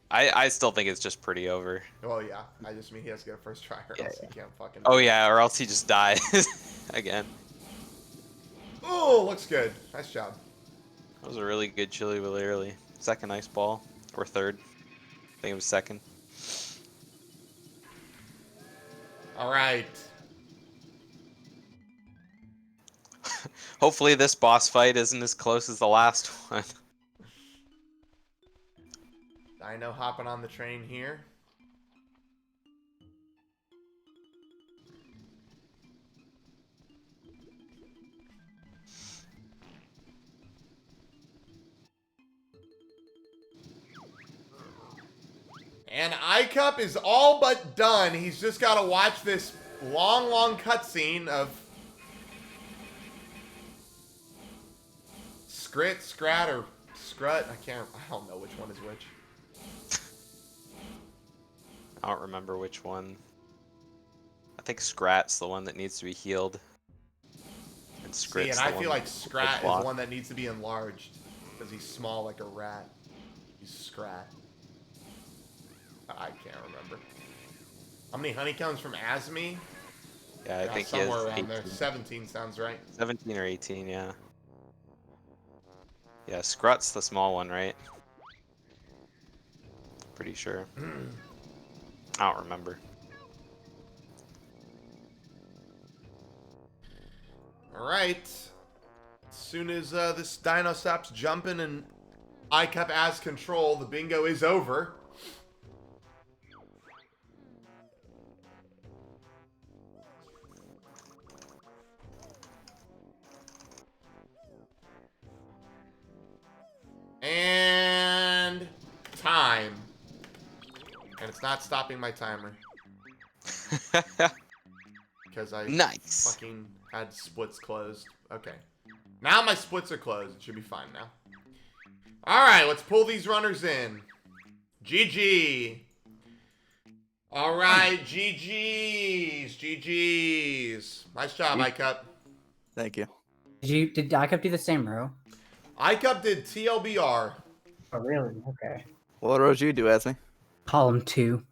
I still think it's just pretty over. Well, yeah. I just mean he has to get a first try or else he can't fucking... Oh, yeah, or else he just dies again. Oh, looks good. Nice job. That was a really good Chili Willy early. Second ice ball. Or third. I think it was second. All right. Hopefully this boss fight isn't as close as the last one. Dino hopping on the train here. And iCup is all but done. He's just got to watch this long, long cutscene of Scrat, or Scrut. I don't know which one is which. I don't remember which one. I think Scrat's the one that needs to be healed. And See, Scrit's and I the feel one like Scrat is blocked. the one that needs to be enlarged because he's small like a rat. He's Scrat. I can't remember. How many honeycombs from Azmi? Yeah, I think he somewhere has around 18. there. 17 sounds right. 17 or 18, yeah. Yeah, Scrut's the small one, right? Pretty sure. I don't remember. Alright. As soon as this dino stops jumping and iCup has control, the bingo is over. And time. And it's not stopping my timer. Because I Nice. fucking had splits closed. Okay. Now my splits are closed. It should be fine now. Alright, let's pull these runners in. GG. Alright, GG's. GG's. Nice job, iCup. Thank you. Did ICUP do the same row? iCup did TLBR. Oh, really? Okay. What rows you do, Azmi? Column 2.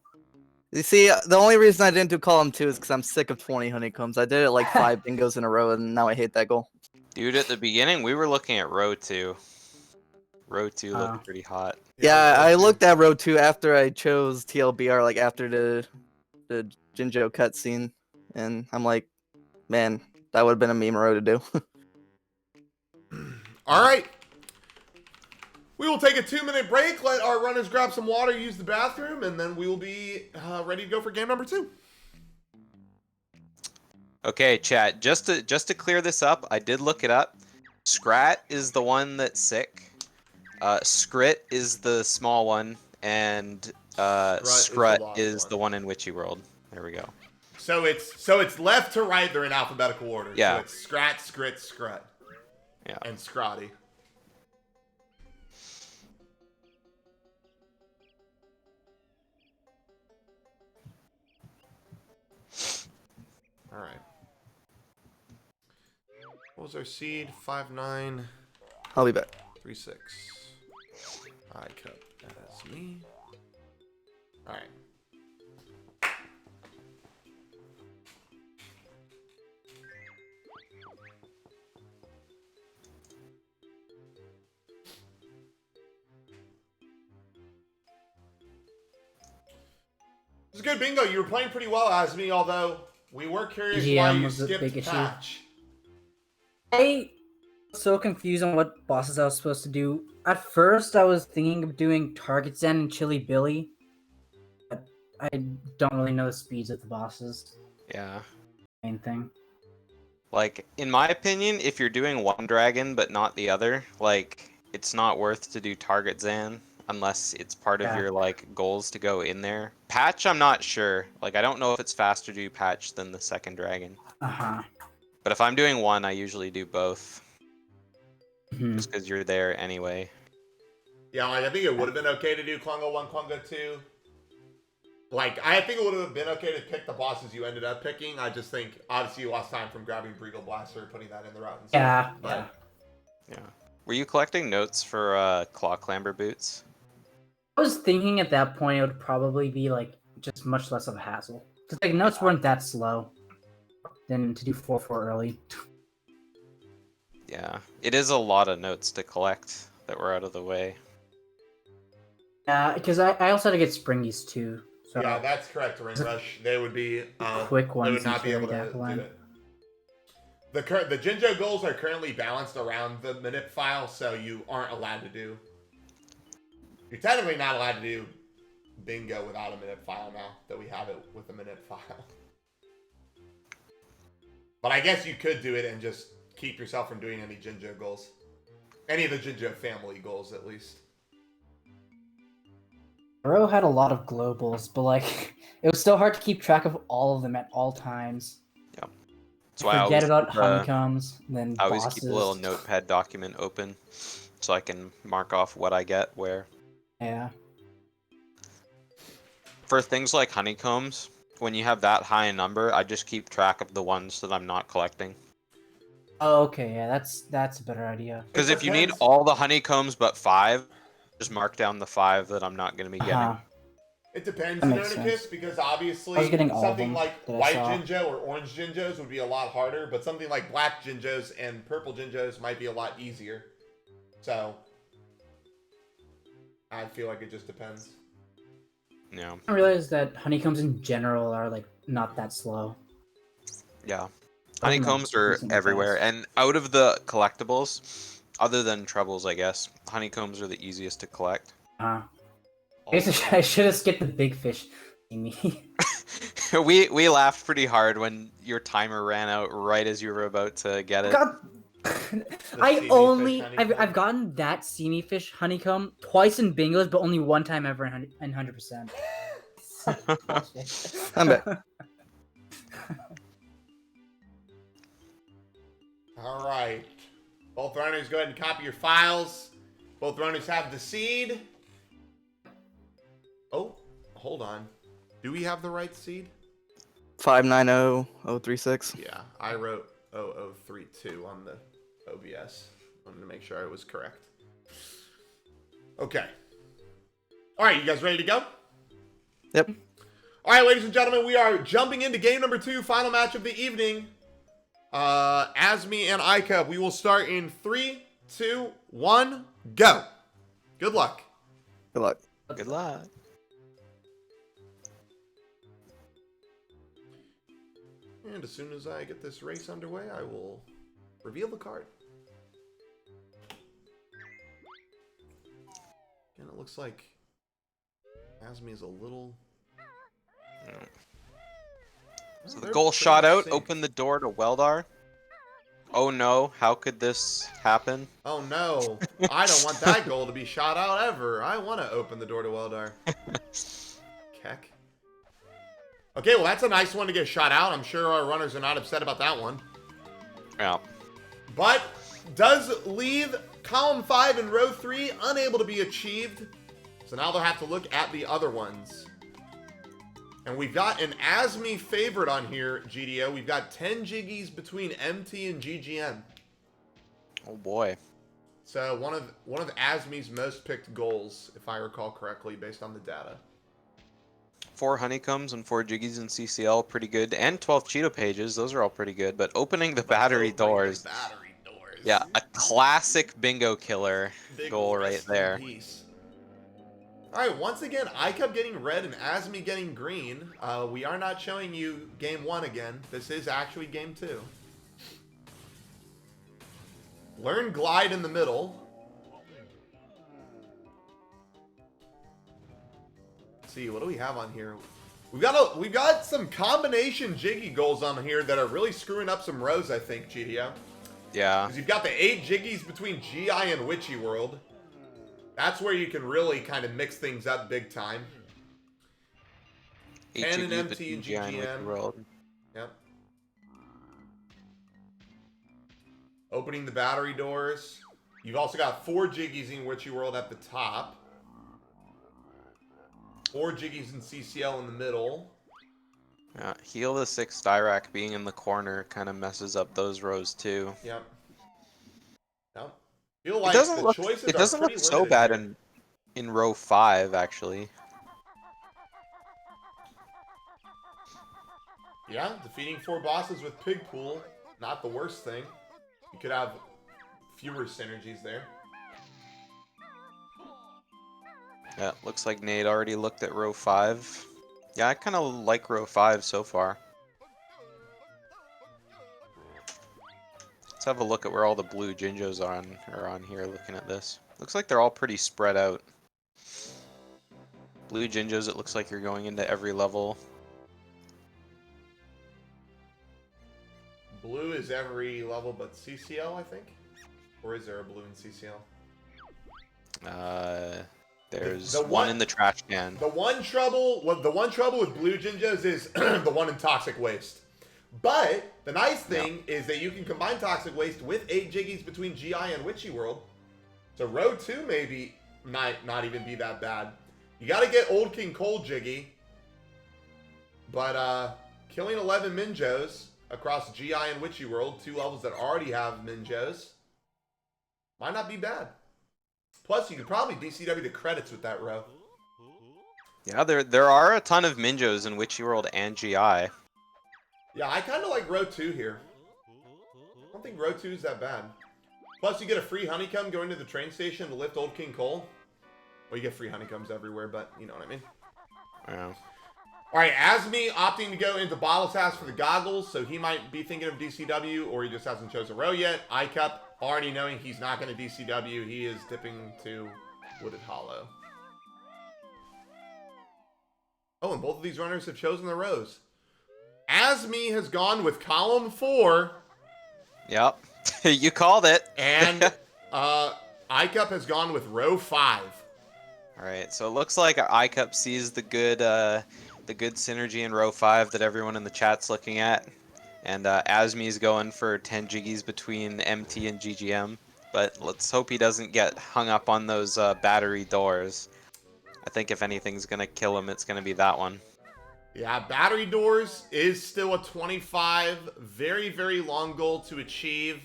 You see, the only reason I didn't do column 2 is because I'm sick of 20 honeycombs. I did it like 5 bingos in a row, and now I hate that goal. Dude, at the beginning, we were looking at row 2. Row 2 looked pretty hot. Yeah, I looked at row 2 after I chose TLBR, like after the Jinjo cutscene, and I'm like, man, that would have been a meme row to do. Alright. We will take a 2-minute break, let our runners grab some water, use the bathroom, and then we will be ready to go for game number 2. Okay, chat. Just to clear this up, I did look it up. Scrat is the one that's sick. Scrit is the small one, and Scrut is the one in Witchy World. There we go. So it's left to right. They're in alphabetical order. Yeah. So it's Scrat, Scrit, Scrut. Yeah. And Scrotty. All right. What was our seed? 5-9. I'll be back. 3-6. iCup. That's me. All right. This is good bingo. You were playing pretty well, Azmi, although we were curious why you was a big skipped issue. patch. I was so confused on what bosses I was supposed to do. At first, I was thinking of doing Target Zen and Chili Billy. But I don't really know the speeds of the bosses. Yeah. Main thing. Like, in my opinion, if you're doing one dragon but not the other, like, it's not worth to do Target Zan unless it's part of your, like, goals to go in there. Patch, I'm not sure. Like, I don't know if it's faster to do Patch than the second dragon. Uh-huh. But if I'm doing one, I usually do both. Mhm. Just because you're there anyway. Yeah, like, I think it would have been okay to do Klungo 1, Klungo 2. Like, I think it would have been okay to pick the bosses you ended up picking. I just think, obviously, you lost time from grabbing Breagle Blaster and putting that in the route. And Yeah, but, Yeah. Were you collecting notes for Claw Clamber boots? I was thinking at that point it would probably be like just much less of a hassle. Because like notes weren't that slow than to do 4-4 early. Yeah. It is a lot of notes to collect that were out of the way. Because I also had to get Springies too, So Yeah, that's correct, Ring Rush. They would be quick they would ones not be and able carry to that do line. it. The Jinjo goals are currently balanced around the minute file, so you aren't allowed to do. You're technically not allowed to do bingo without a minute file now that we have it with a minute file. But I guess you could do it and just keep yourself from doing any Jinjo goals. Any of the Jinjo family goals, at least. Ro had a lot of globals, but like it was still hard to keep track of all of them at all times. Yeah. That's why Forget about honeycombs, then I always bosses. keep a little notepad document open so I can mark off what I get where. Yeah. For things like honeycombs, when you have that high a number, I just keep track of the ones that I'm not collecting. Oh, okay, yeah, that's a better idea. Because It if you need depends. all the honeycombs but 5, just mark down the 5 that I'm not going to be getting. Uh-huh. It depends, That makes Nernicus, sense. because I obviously was getting all of something them like that I white saw. Jinjo or orange Jinjos would be a lot harder, but something like black Jinjos and purple Jinjos might be a lot easier. So, I feel like it just depends. Yeah. I realized that honeycombs in general are like not that slow. Yeah. Like, Honeycombs are decently everywhere. fast. And out of the collectibles, other than trebles, I guess, honeycombs are the easiest to collect. I should have skipped the big fish. Me. we laughed pretty hard when your timer ran out right as you were about to get it. God. I seamy only fish honeycomb. I've gotten that seamy fish honeycomb twice in bingos, but only one time ever in 100%. I'm back. All right. Both runners, go ahead and copy your files. Both runners have the seed. Oh, hold on. Do we have the right seed? 590036. Yeah, I wrote 0032 on the OBS. Wanted to make sure I was correct. Okay. All right, you guys ready to go? Yep. All right, ladies and gentlemen, we are jumping into game number 2, final match of the evening. Azmi and iCub. We will start in 3, 2, 1, go. Good luck. Good luck. Good luck. And as soon as I get this race underway, I will reveal the card. And it looks like Azmi is a little... So the They're goal pretty shot much out, sync. open the door to Weldar. Oh no, how could this happen? Oh no, I don't want that goal to be shot out ever. I want to open the door to Weldar. Keck. Okay, well that's a nice one to get shot out. I'm sure our runners are not upset about that one. Yeah. But does leave column 5 and row 3 unable to be achieved. So now they'll have to look at the other ones. And we've got an Azmi favorite on here, GDO. We've got 10 Jiggies between MT and GGM. Oh boy. So one of Azmi's most picked goals, if I recall correctly, based on the data. 4 honeycombs and 4 jiggies in CCL, pretty good. And 12 Cheeto pages, those are all pretty good. But opening the battery doors, Battery doors. yeah, a classic bingo killer Big goal right rest in there. peace. All right, once again, I kept getting red and Azmi getting green. We are not showing you game 1 again. This is actually game 2. Learn glide in the middle. Let's see, what do we have on here? We've got some combination Jiggy goals on here that are really screwing up some rows, I think, GDO. Yeah. Because you've got the 8 Jiggies between GI and Witchy World. That's where you can really kind of mix things up big time. 8 10 and jiggies MT between and GI and Wiki GGM. World. Yep. Opening the battery doors. You've also got 4 Jiggies in Witchy World at the top. 4 Jiggies in CCL in the middle. Yeah, heal the 6 Styrak being in the corner kind of messes up those rows too. Yep. Yep. Feel like It doesn't the look choices it are doesn't pretty look so limited bad here. in row 5 actually. Yeah, defeating 4 bosses with Pigpool, not the worst thing. You could have fewer synergies there. Yeah, looks like Nate already looked at row 5. Yeah, I kind of like row 5 so far. Let's have a look at where all the blue Jinjos are on here looking at this. Looks like they're all pretty spread out. Blue Jinjos, it looks like you're going into every level. Blue is every level but CCL, I think? Or is there a blue in CCL? There's The one in the trash can. The one trouble with blue Jinjos is the one in Toxic Waste. But the nice thing is that you can combine Toxic Waste with 8 Jiggies between GI and Witchy World. So row 2 maybe might not even be that bad. You gotta get Old King Cole Jiggy. But killing 11 Minjos across GI and Witchy World, 2 levels that already have Minjos, might not be bad. Plus, you could probably DCW the credits with that row. Yeah, there are a ton of Minjos in Witchy World and GI. Yeah, I kind of like row 2 here. I don't think row 2 is that bad. Plus, you get a free honeycomb going to the train station to lift Old King Cole. Well, you get free honeycombs everywhere, but you know what I mean. Yeah. All right, Azmi opting to go into Bottle Task for the goggles, so he might be thinking of DCW, or he just hasn't chosen a row yet. iCup, already knowing he's not going to DCW, he is dipping to Wooded Hollow. Oh, and both of these runners have chosen the rows. Azmi has gone with column 4. Yep. You called it. And iCup has gone with row 5. Alright, so it looks like iCup sees the good synergy in row 5 that everyone in the chat's looking at. And Azmi's going for 10 jiggies between MT and GGM. But let's hope he doesn't get hung up on those battery doors. I think if anything's going to kill him, it's going to be that one. Yeah, battery doors is still a 25. Very, very long goal to achieve.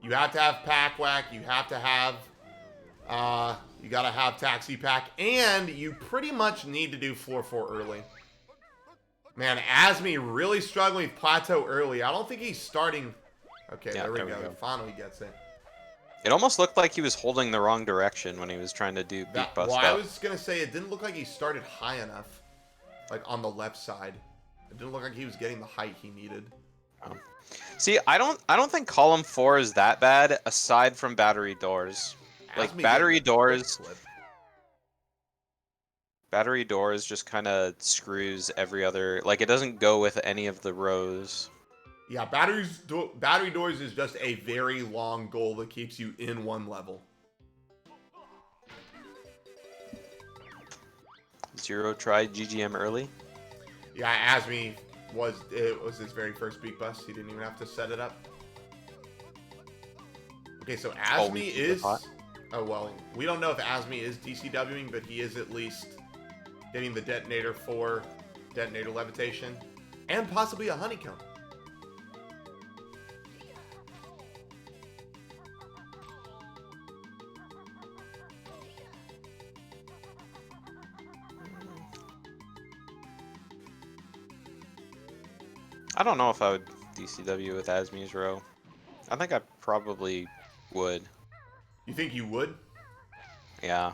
You have to have pack whack. You have to have... you gotta have taxi pack. And you pretty much need to do floor 4 early. Man, Azmi really struggling with plateau early. I don't think he's starting... Okay, Yeah, there we there we go. go. He finally gets it. It almost looked like he was holding the wrong direction when he was trying to do beat bust Well, up. I was gonna say, it didn't look like he started high enough. Like, on the left side. It didn't look like he was getting the height he needed. See, I don't think column 4 is that bad aside from battery doors. Like Azmi battery getting a quick doors, clip. battery doors just kind of screws every other. Like it doesn't go with any of the rows. Yeah, battery doors is just a very long goal that keeps you in one level. Zero tried GGM early. Yeah, Azmi it was his very first beat bust. He didn't even have to set it up. Okay, so Azmi is... Oh, well, we don't know if Azmi is DCWing, but he is at least getting the detonator for detonator levitation and possibly a honeycomb. I don't know if I would DCW with Azmi's row. I think I probably would. You think you would? Yeah.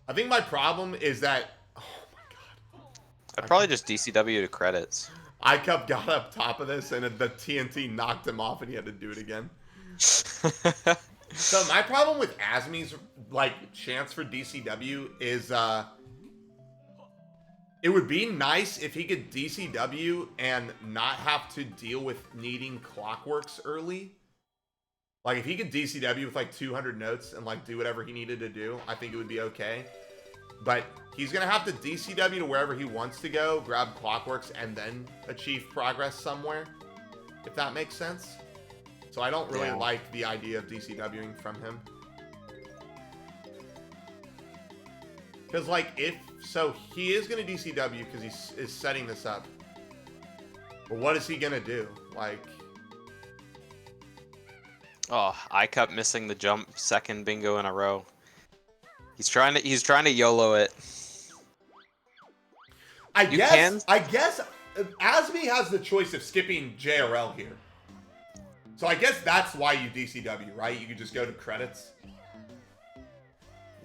I think my problem is that... Oh my god. I'd probably just DCW to credits. iCup got up top of this and the TNT knocked him off and he had to do it again. So my problem with Azmi's like chance for DCW is it would be nice if he could DCW and not have to deal with needing clockworks early. Like if he could DCW with like 200 notes and like do whatever he needed to do, I think it would be okay. But he's gonna have to DCW to wherever he wants to go, grab clockworks, and then achieve progress somewhere. If that makes sense. So I don't really like the idea of DCWing from him. Because, like, so he is going to DCW because he is setting this up. But what is he going to do? Like... Oh, iCup missing the jump, second bingo in a row. He's trying to YOLO it. I guess Azmi has the choice of skipping JRL here. So I guess that's why you DCW, right? You could just go to credits.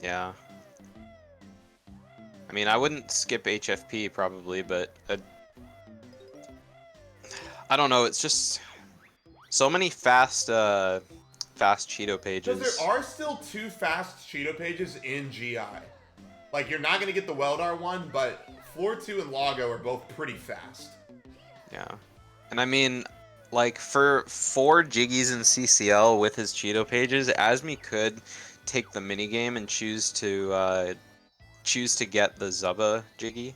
Yeah. I mean, I wouldn't skip HFP probably, but I don't know. It's just so many fast Cheeto Because there pages. are still 2 fast Cheeto pages in GI. Like, you're not going to get the Weldar one, but Floor 2 and Lago are both pretty fast. Yeah. And I mean, like, for 4 Jiggies in CCL with his Cheeto pages, Azmi could take the minigame and choose to get the Zubba Jiggy.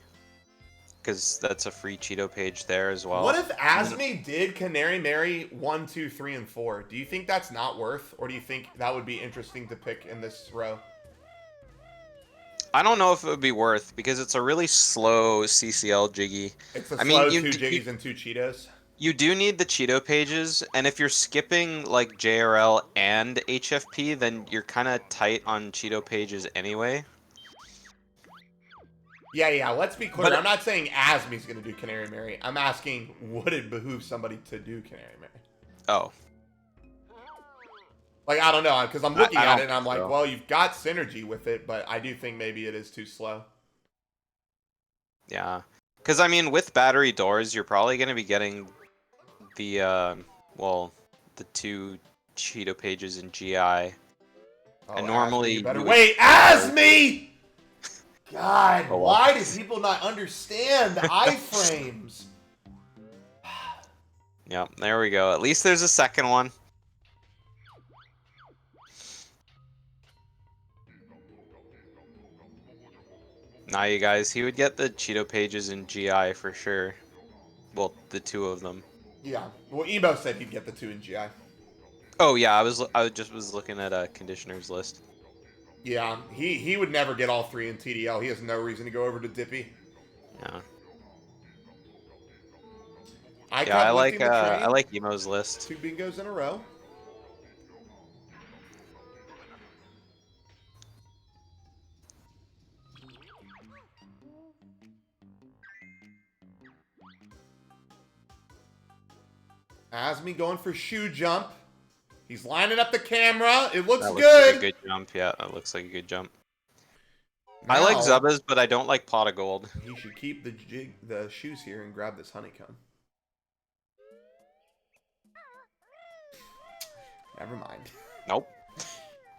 Because that's a free Cheeto page there as well. What if Azmi did Canary Mary 1, 2, 3, and 4? Do you think that's not worth, or do you think that would be interesting to pick in this row? I don't know if it would be worth, because it's a really slow CCL Jiggy. It's a I mean, slow 2 Jiggies and 2 Cheetos. You do need the Cheeto pages, and if you're skipping like JRL and HFP, then you're kind of tight on Cheeto pages anyway. Yeah, let's be clear. But I'm not saying Azmi's going to do Canary Mary. I'm asking, would it behoove somebody to do Canary Mary? Oh, Like, I don't know, because I'm looking I at don't it and I'm think like, so. well, you've got synergy with it, but I do think maybe it is too slow. yeah. Because I mean, with battery doors, you're probably going to be getting the the 2 Cheeto pages in GI. Oh, And Azmi, normally you better you would- wait. Azmi! God, Oh, well. why do people not understand the iframes? Yeah, there we go. At least there's a second one. Now, you guys, he would get the Cheeto pages in GI for sure. Well, the 2 of them. Yeah. Well, Emo said he'd get the 2 in GI. Oh yeah, I just was looking at a conditioners list. Yeah, he would never get all 3 in TDL. He has no reason to go over to Dippy. Yeah. I Yeah, kept lifting the train. I like Emo's list. 2 bingos in a row. Azmi going for shoe jump. He's lining up the camera. It looks That looks good. like a good jump. Yeah, that looks like a good jump. I like Now, Zubba's, but I don't like Pot of Gold. he should keep the shoes here and grab this honeycomb. Never mind. Nope.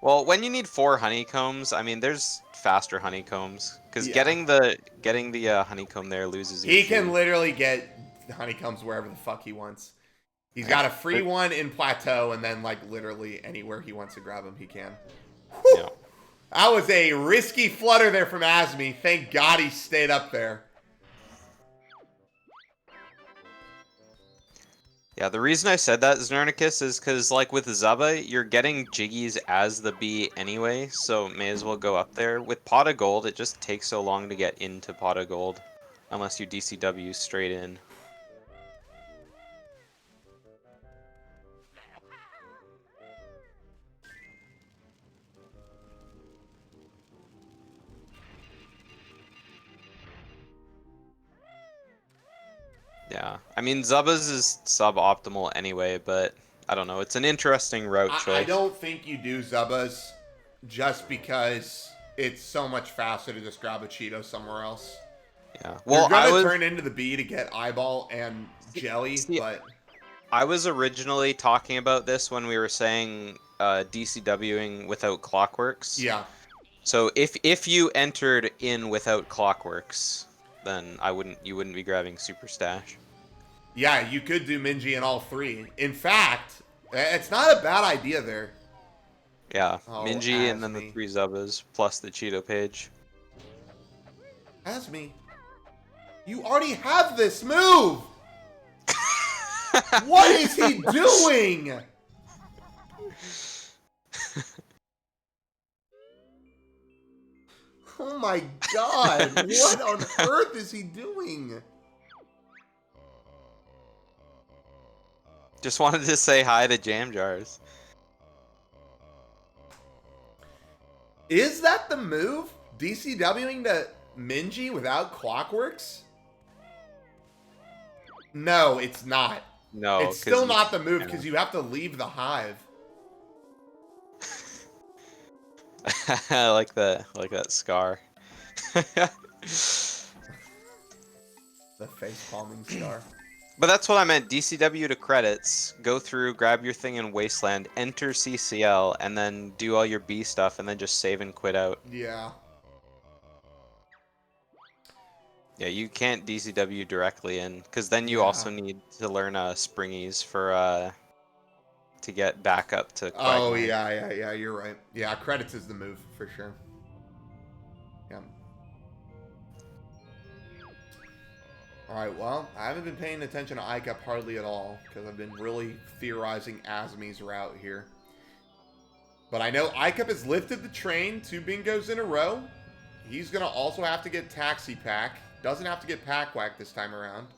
Well, when you need 4 honeycombs, I mean, there's faster honeycombs because Yeah. getting the honeycomb there loses you. He can literally get honeycombs wherever the fuck he wants. He's got a free one in Plateau, and then like literally anywhere he wants to grab him, he can. Whew. Yeah. That was a risky flutter there from Azmi. Thank God he stayed up there. Yeah, the reason I said that, Znernicus, is because, like, with Zubba, you're getting Jiggies as the B anyway, so may as well go up there. With Pot of Gold, it just takes so long to get into Pot of Gold, unless you DCW straight in. Yeah, I mean, Zubba's is suboptimal anyway, but I don't know. It's an interesting route choice. I don't think you do Zubba's just because it's so much faster to just grab a Cheeto somewhere else. Yeah. Well, You're gonna turn into the B to get eyeball and jelly, but I was originally talking about this when we were saying DCWing without Clockworks. yeah. So if you entered in without Clockworks, then you wouldn't be grabbing Super Stash. Yeah, you could do Minji in all 3. In fact, it's not a bad idea there. Yeah, Oh, Minji and then the Azmi. 3 Zubbas plus the Cheeto page. Azmi, you already have this move! What is he doing? Oh my god, what on earth is he doing? Just wanted to say hi to Jam Jars. Is that the move? DCWing to Minji without Clockworks? No, it's not. No, It's still not the move because you have to leave the hive. I like that scar. The face palming star. But that's what I meant. DCW to credits. Go through, grab your thing in Wasteland, enter CCL, and then do all your B stuff, and then just save and quit out. Yeah. Yeah, you can't DCW directly in, because then you Yeah. also need to learn Springies for to get back up to Oh, Quagmire. yeah, you're right. Yeah, credits is the move, for sure. Yeah. Alright, well, I haven't been paying attention to ICAP hardly at all, because I've been really theorizing Azmi's route here. But I know ICAP has lifted the train 2 bingos in a row. He's going to also have to get Taxi Pack. Doesn't have to get Pack Whack this time around.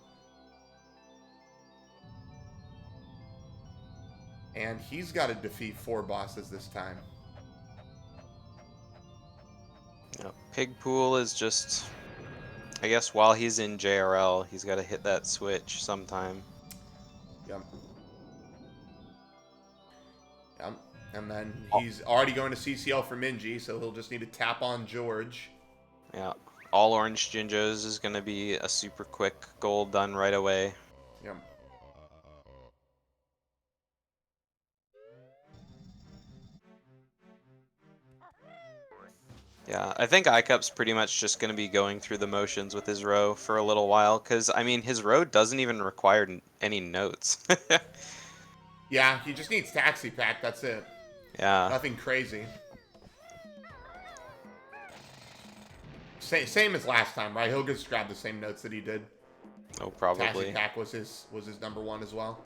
And he's got to defeat 4 bosses this time. Yep. Pigpool is just, I guess while he's in JRL, he's got to hit that switch sometime. Yep. Yep. And then he's already going to CCL for Minji, so he'll just need to tap on George. Yeah. All orange Jinjos is going to be a super quick goal done right away. Yep. Yeah, I think ICUP's pretty much just going to be going through the motions with his row for a little while, because, I mean, his row doesn't even require any notes. Yeah, he just needs Taxi Pack, that's it. Yeah. Nothing crazy. Same as last time, right? He'll just grab the same notes that he did. Oh, probably. Taxi Pack was his number 1 as well.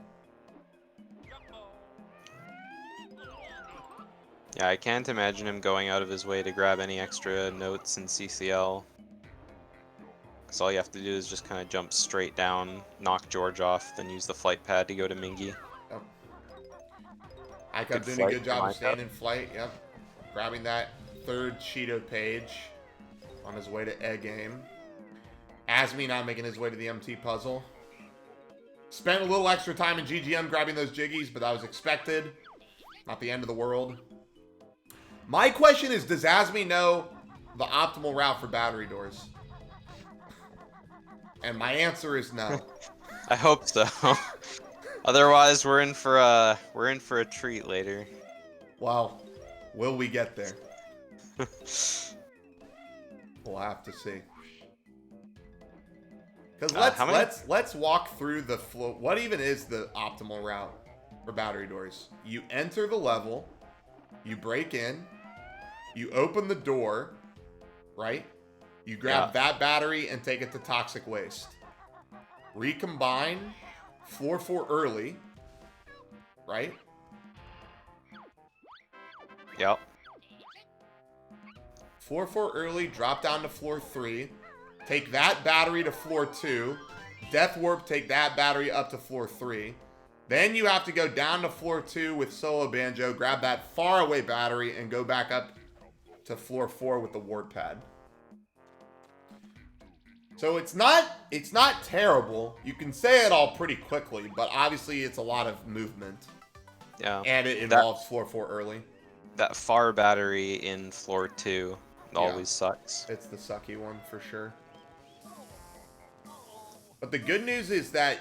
Yeah, I can't imagine him going out of his way to grab any extra notes in CCL. Because all you have to do is just kind of jump straight down, knock George off, then use the flight pad to go to Mingy. Yep. ICAP Good doing a flight good job from of staying ICAP. in flight, yep. Grabbing that 3rd Cheeto page on his way to egg game. Azmi not making his way to the MT puzzle. Spent a little extra time in GGM grabbing those jiggies, but that was expected. Not the end of the world. My question is, does Azmi know the optimal route for battery doors? And my answer is no. I hope so. Otherwise, we're in for a treat later. Well, will we get there? We'll have to see. Because let's walk through the flow. What even is the optimal route for battery doors? You enter the level, you break in, you open the door, right? You grab that battery and take it to toxic waste. Recombine, floor 4 early, right? Yep. Floor 4 early, drop down to floor 3. Take that battery to floor 2. Death Warp, take that battery up to floor 3. Then you have to go down to floor 2 with Solo Banjo, grab that faraway battery, and go back up to floor 4 with the Warp Pad. So it's not terrible. You can say it all pretty quickly, but obviously it's a lot of movement. Yeah. And it involves floor 4 early. That far battery in floor 2 always sucks. It's the sucky one for sure. But the good news is that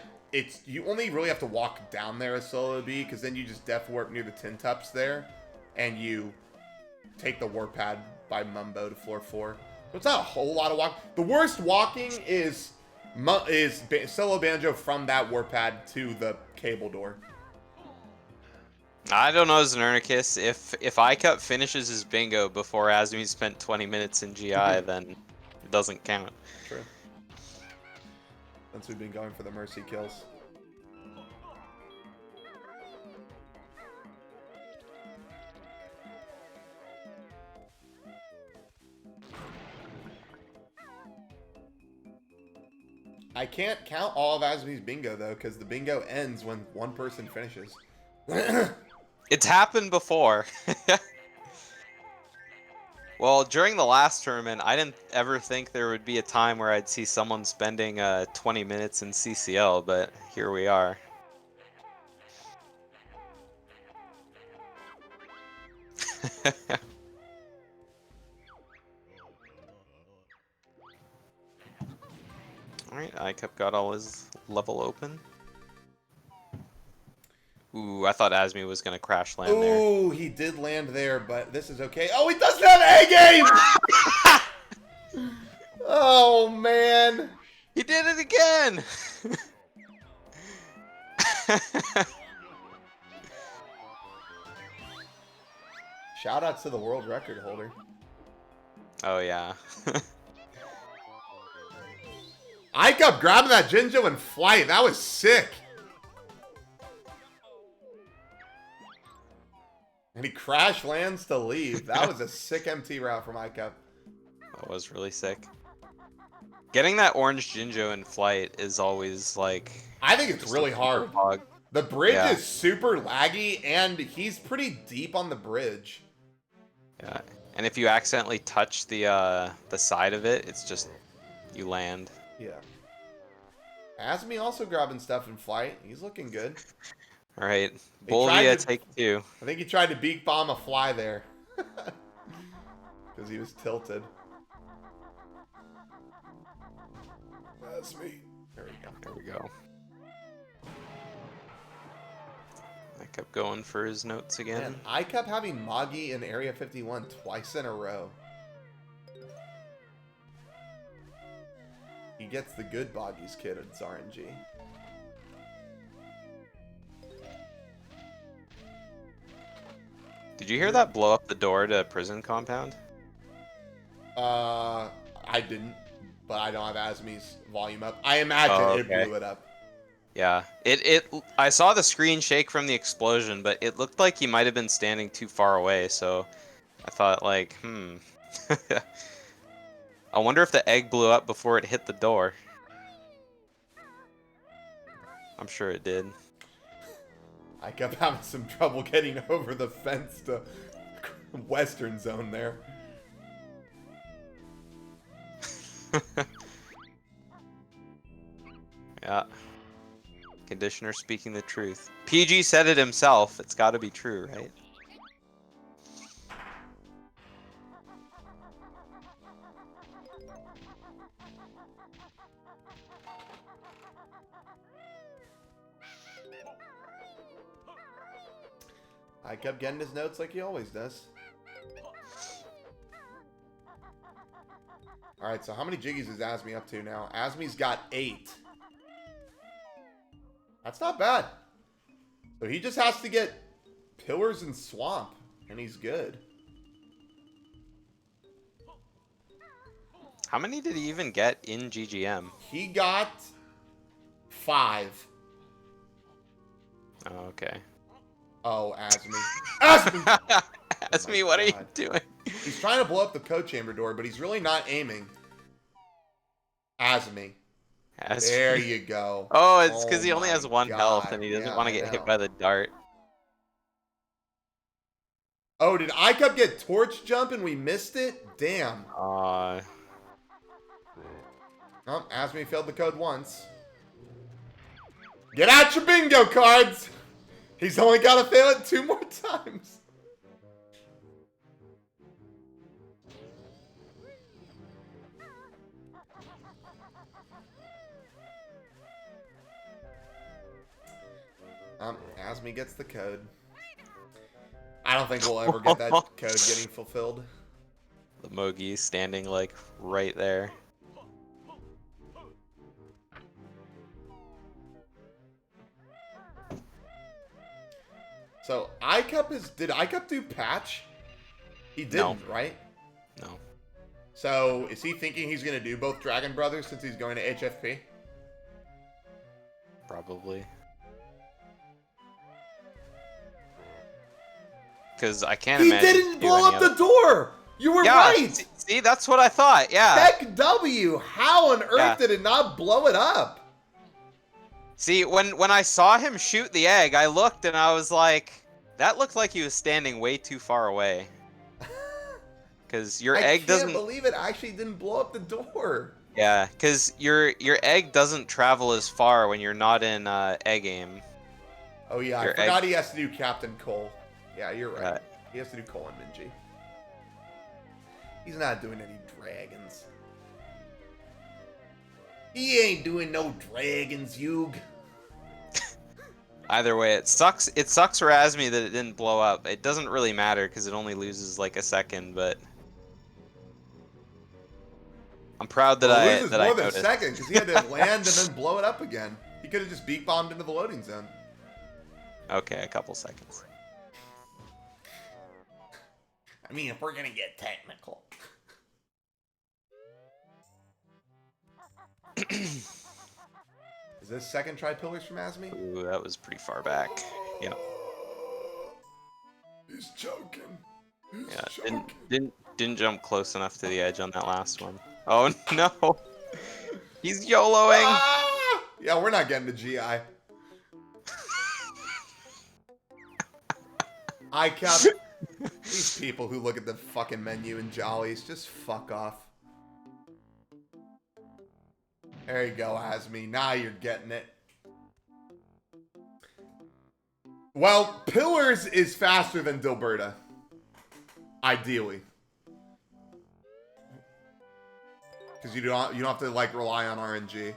you only really have to walk down there as Solo B, because then you just Death Warp near the Tin Tups there, and you take the Warp Pad by Mumbo to floor 4. So it's not a whole lot of walk. The worst walking is Solo Banjo from that Warp Pad to the cable door. I don't know, Znernicus. If ICUP finishes his bingo before Azmi spent 20 minutes in GI, then it doesn't count. True. Since we've been going for the mercy kills. I can't count all of Azmi's bingo, though, because the bingo ends when one person finishes. It's happened before. Well, during the last tournament, I didn't ever think there would be a time where I'd see someone spending 20 minutes in CCL, but here we are. Alright, ICUP got all his level open. Ooh, I thought Azmi was gonna crash land there. Ooh, he did land there, but this is okay. Oh, he doesn't have A-game! Oh, man. He did it again! Shoutouts to the world record holder. Oh, yeah. ICUP grabbing that Jinjo in flight. That was sick. And he crash lands to leave. That was a sick MT route from ICUP. That was really sick. Getting that orange Jinjo in flight is always like... I think it's really hard. Hog. The bridge Yeah. is super laggy, and he's pretty deep on the bridge. Yeah, and if you accidentally touch the side of it, it's just... you land. Yeah. Azmi also grabbing stuff in flight. He's looking good. Alright, He tried Bolivia to- take 2. I think he tried to beak bomb a fly there. Because he was tilted. Azmi. There we go. There we go. I kept going for his notes again. Man, I kept having Moggy in Area 51 twice in a row. He gets the good Boggy's kid at RNG. Did you hear that blow up the door to prison compound? I didn't, but I don't have Azmi's volume up. I imagine Oh, it okay. blew it up. Yeah, I saw the screen shake from the explosion, but it looked like he might have been standing too far away, so I thought like, I wonder if the egg blew up before it hit the door. I'm sure it did. I kept having some trouble getting over the fence to Western Zone there. Yeah. Conditioner speaking the truth. PG said it himself. It's got to be true, right? I kept getting his notes like he always does. Alright, so how many jiggies is Azmi up to now? Azmi's got 8. That's not bad. So he just has to get Pillars and Swamp, and he's good. How many did he even get in GGM? He got 5. Oh, okay. Oh, Azmi. Azmi! That's Oh me. my What are you God. doing? He's trying to blow up the code chamber door, but he's really not aiming. Azmi. There you go. Oh, it's because Oh he only my has 1 health God. and he doesn't Yeah, want to I get know. hit by the dart. Oh, did ICUP get torch jump and we missed it? Damn. Uh, Oh, Azmi failed the code once. Get out your bingo cards! He's only got to fail it 2 more times. Azmi gets the code. I don't think we'll ever get that code getting fulfilled. the Mogi standing like right there. So ICUP is... Did ICUP do patch? He didn't, right? No. So is he thinking he's going to do both Dragon Brothers since he's going to HFP? Probably. Because I can't He imagine. didn't do blow any up the other- door! You were Yeah, right! see, that's what I thought. Yeah. Heck W! How on earth Yeah. did it not blow it up? See, when I saw him shoot the egg, I looked and I was like, that looked like he was standing way too far away. Because your I egg can't doesn't. believe it actually didn't blow up the door. Yeah, because your egg doesn't travel as far when you're not in egg aim. Oh yeah, I Your forgot egg- he has to do Captain Cole. Yeah, you're right. Right. He has to do Cole and Minji. He's not doing any dragons. He ain't doing no dragons, Yug. Either way, it sucks. It sucks for Azmi that it didn't blow up. It doesn't really matter because it only loses like a second, but I'm proud that Well, it I loses that I more than a noticed. second because he had to land and then blow it up again. He could have just beak bombed into the loading zone. Okay, a couple seconds. I mean, if we're gonna get technical. Is this second try pillars from Azmi? Ooh, that was pretty far back. Yep. He's choking. He's Yeah, choking. didn't jump close enough to the edge on that last one. Oh no, he's YOLOing. Ah! Yeah, we're not getting the GI. I kept these people who look at the fucking menu in Jollies, just fuck off. There you go, Azmi. Now you're getting it. Well, Pillars is faster than Dilberta. Ideally. Because you don't have to like rely on RNG.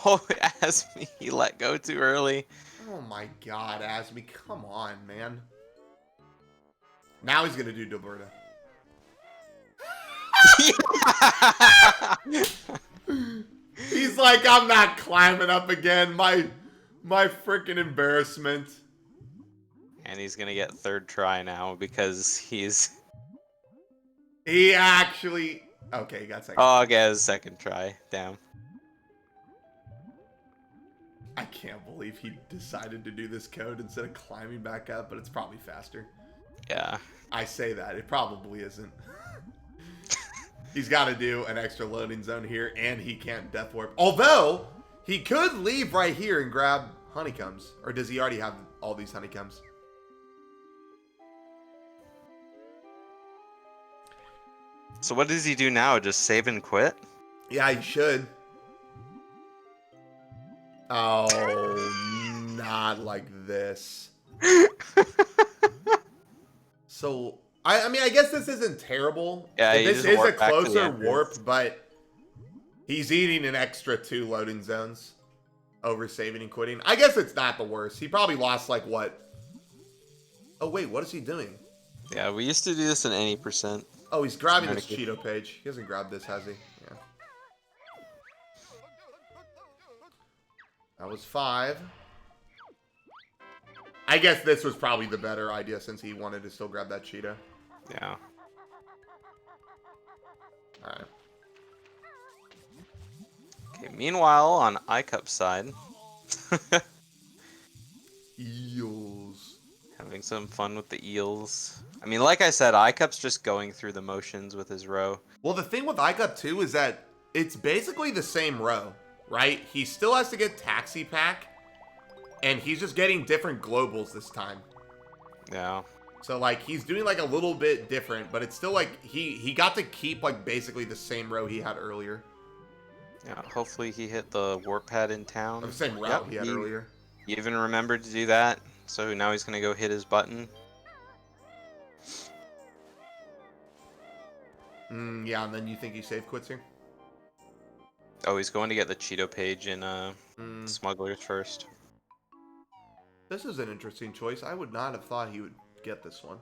Oh, Azmi, he let go too early. Oh my god, Azmi, come on, man. Now he's gonna do Dilberta. He's like, I'm not climbing up again. My freaking embarrassment. And he's gonna get third try now because he's. He actually. Okay, he got second. Oh, okay, his second try. Damn. I can't believe he decided to do this code instead of climbing back up, but it's probably faster. Yeah. I say that. It probably isn't. He's got to do an extra loading zone here, and he can't death warp. Although, he could leave right here and grab honeycombs. Or does he already have all these honeycombs? So what does he do now? Just save and quit? Yeah, he should. Oh, not like this. So, I mean, I guess this isn't terrible. Yeah, he This just is a warped back to the closer entrance. warp, but he's eating an extra 2 loading zones over saving and quitting. I guess it's not the worst. He probably lost, like, what? Oh, wait, what is he doing? Yeah, we used to do this in any percent. Oh, he's grabbing this Trying to Cheeto page. He hasn't grabbed this, has he? Yeah. That was 5. I guess this was probably the better idea since he wanted to still grab that Cheetah. Yeah. Alright. Okay, meanwhile, on iCup's side, Eels. having some fun with the eels. I mean, like I said, iCup's just going through the motions with his row. Well, the thing with iCup too is that it's basically the same row, right? He still has to get Taxi Pack, and he's just getting different globals this time. Yeah. So, like, he's doing, like, a little bit different, but it's still, like, he got to keep, like, basically the same row he had earlier. Yeah, hopefully he hit the warp pad in town. Or the same route Yep, he had earlier. He even remembered to do that, so now he's gonna go hit his button. Yeah, and then you think he save quits here? Oh, he's going to get the Cheeto page in Mm, Smugglers first. this is an interesting choice. I would not have thought he would get this one.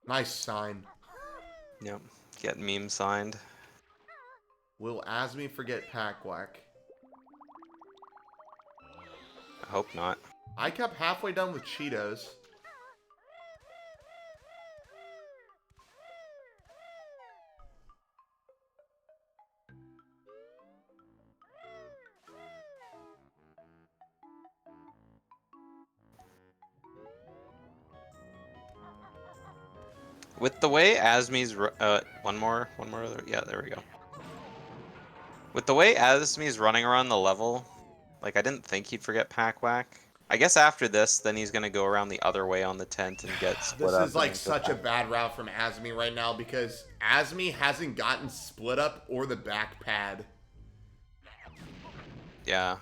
Nice sign. Yep, get meme signed. Will Azmi forget Pack Whack? I hope not. I kept halfway done with Cheetos. With the way Azmi's one more other, yeah, there we go. With the way Azmi's running around the level, like I didn't think he'd forget Pack Whack. I guess after this, then he's gonna go around the other way on the tent and get split This up. is and like then go such a back. bad route from Azmi right now because Azmi hasn't gotten split up or the back pad. Yeah.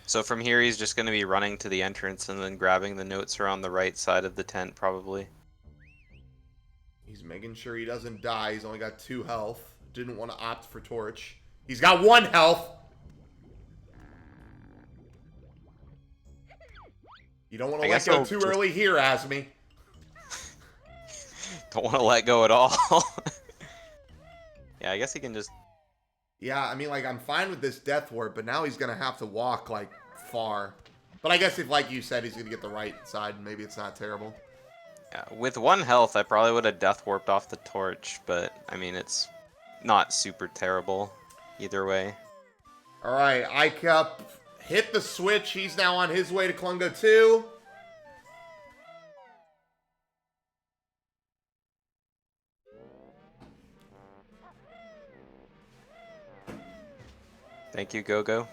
So from here, he's just gonna be running to the entrance and then grabbing the notes around the right side of the tent, probably. He's making sure he doesn't die. He's only got 2 health. Didn't want to opt for torch. He's got 1 health. You don't want I to let guess go I'll too just- early here, Azmi. Don't want to let go at all. Yeah, I guess he can just. Yeah, I mean, like, I'm fine with this death warp, but now he's going to have to walk, like, far. But I guess if, like you said, he's going to get the right side, maybe it's not terrible. Yeah, with 1 health, I probably would have death warped off the torch, but I mean, it's not super terrible either way. All right, iCup hit the switch. He's now on his way to Klungo 2. Thank you, Go-Go.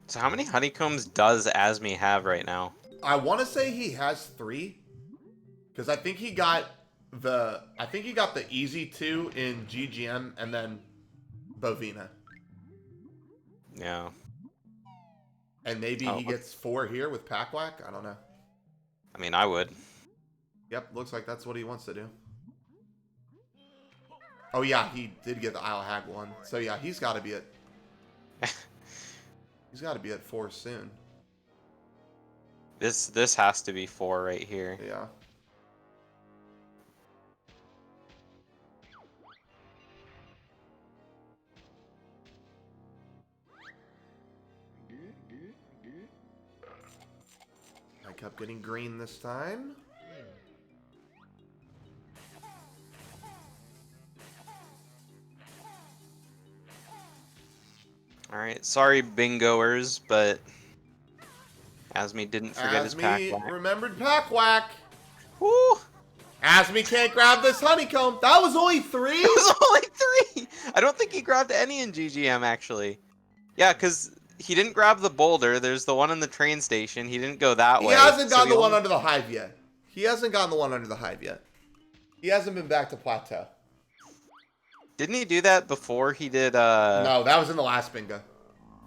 So how many honeycombs does Azmi have right now? I want to say he has 3. Because I think he got the easy 2 in GGM and then Bovina. Yeah. And maybe Oh, he gets 4 here with Pack Whack. I don't know. I mean, I would. Yep, looks like that's what he wants to do. Oh yeah, he did get the Isle Hag one. So yeah, he's got to be at. He's got to be at 4 soon. This has to be 4 right here. Yeah. I kept getting green this time. All right, sorry, bingoers, but Azmi didn't forget his pack. Azmi remembered Pack Whack. Woo! Azmi can't grab this honeycomb. That was only 3? It was only 3! I don't think he grabbed any in GGM, actually. Yeah, because he didn't grab the boulder. There's the one in the train station. He didn't go that He way. hasn't gotten so the one under the hive yet. He hasn't gotten the one under the hive yet. He hasn't been back to plateau. Didn't he do that before he did No, that was in the last bingo.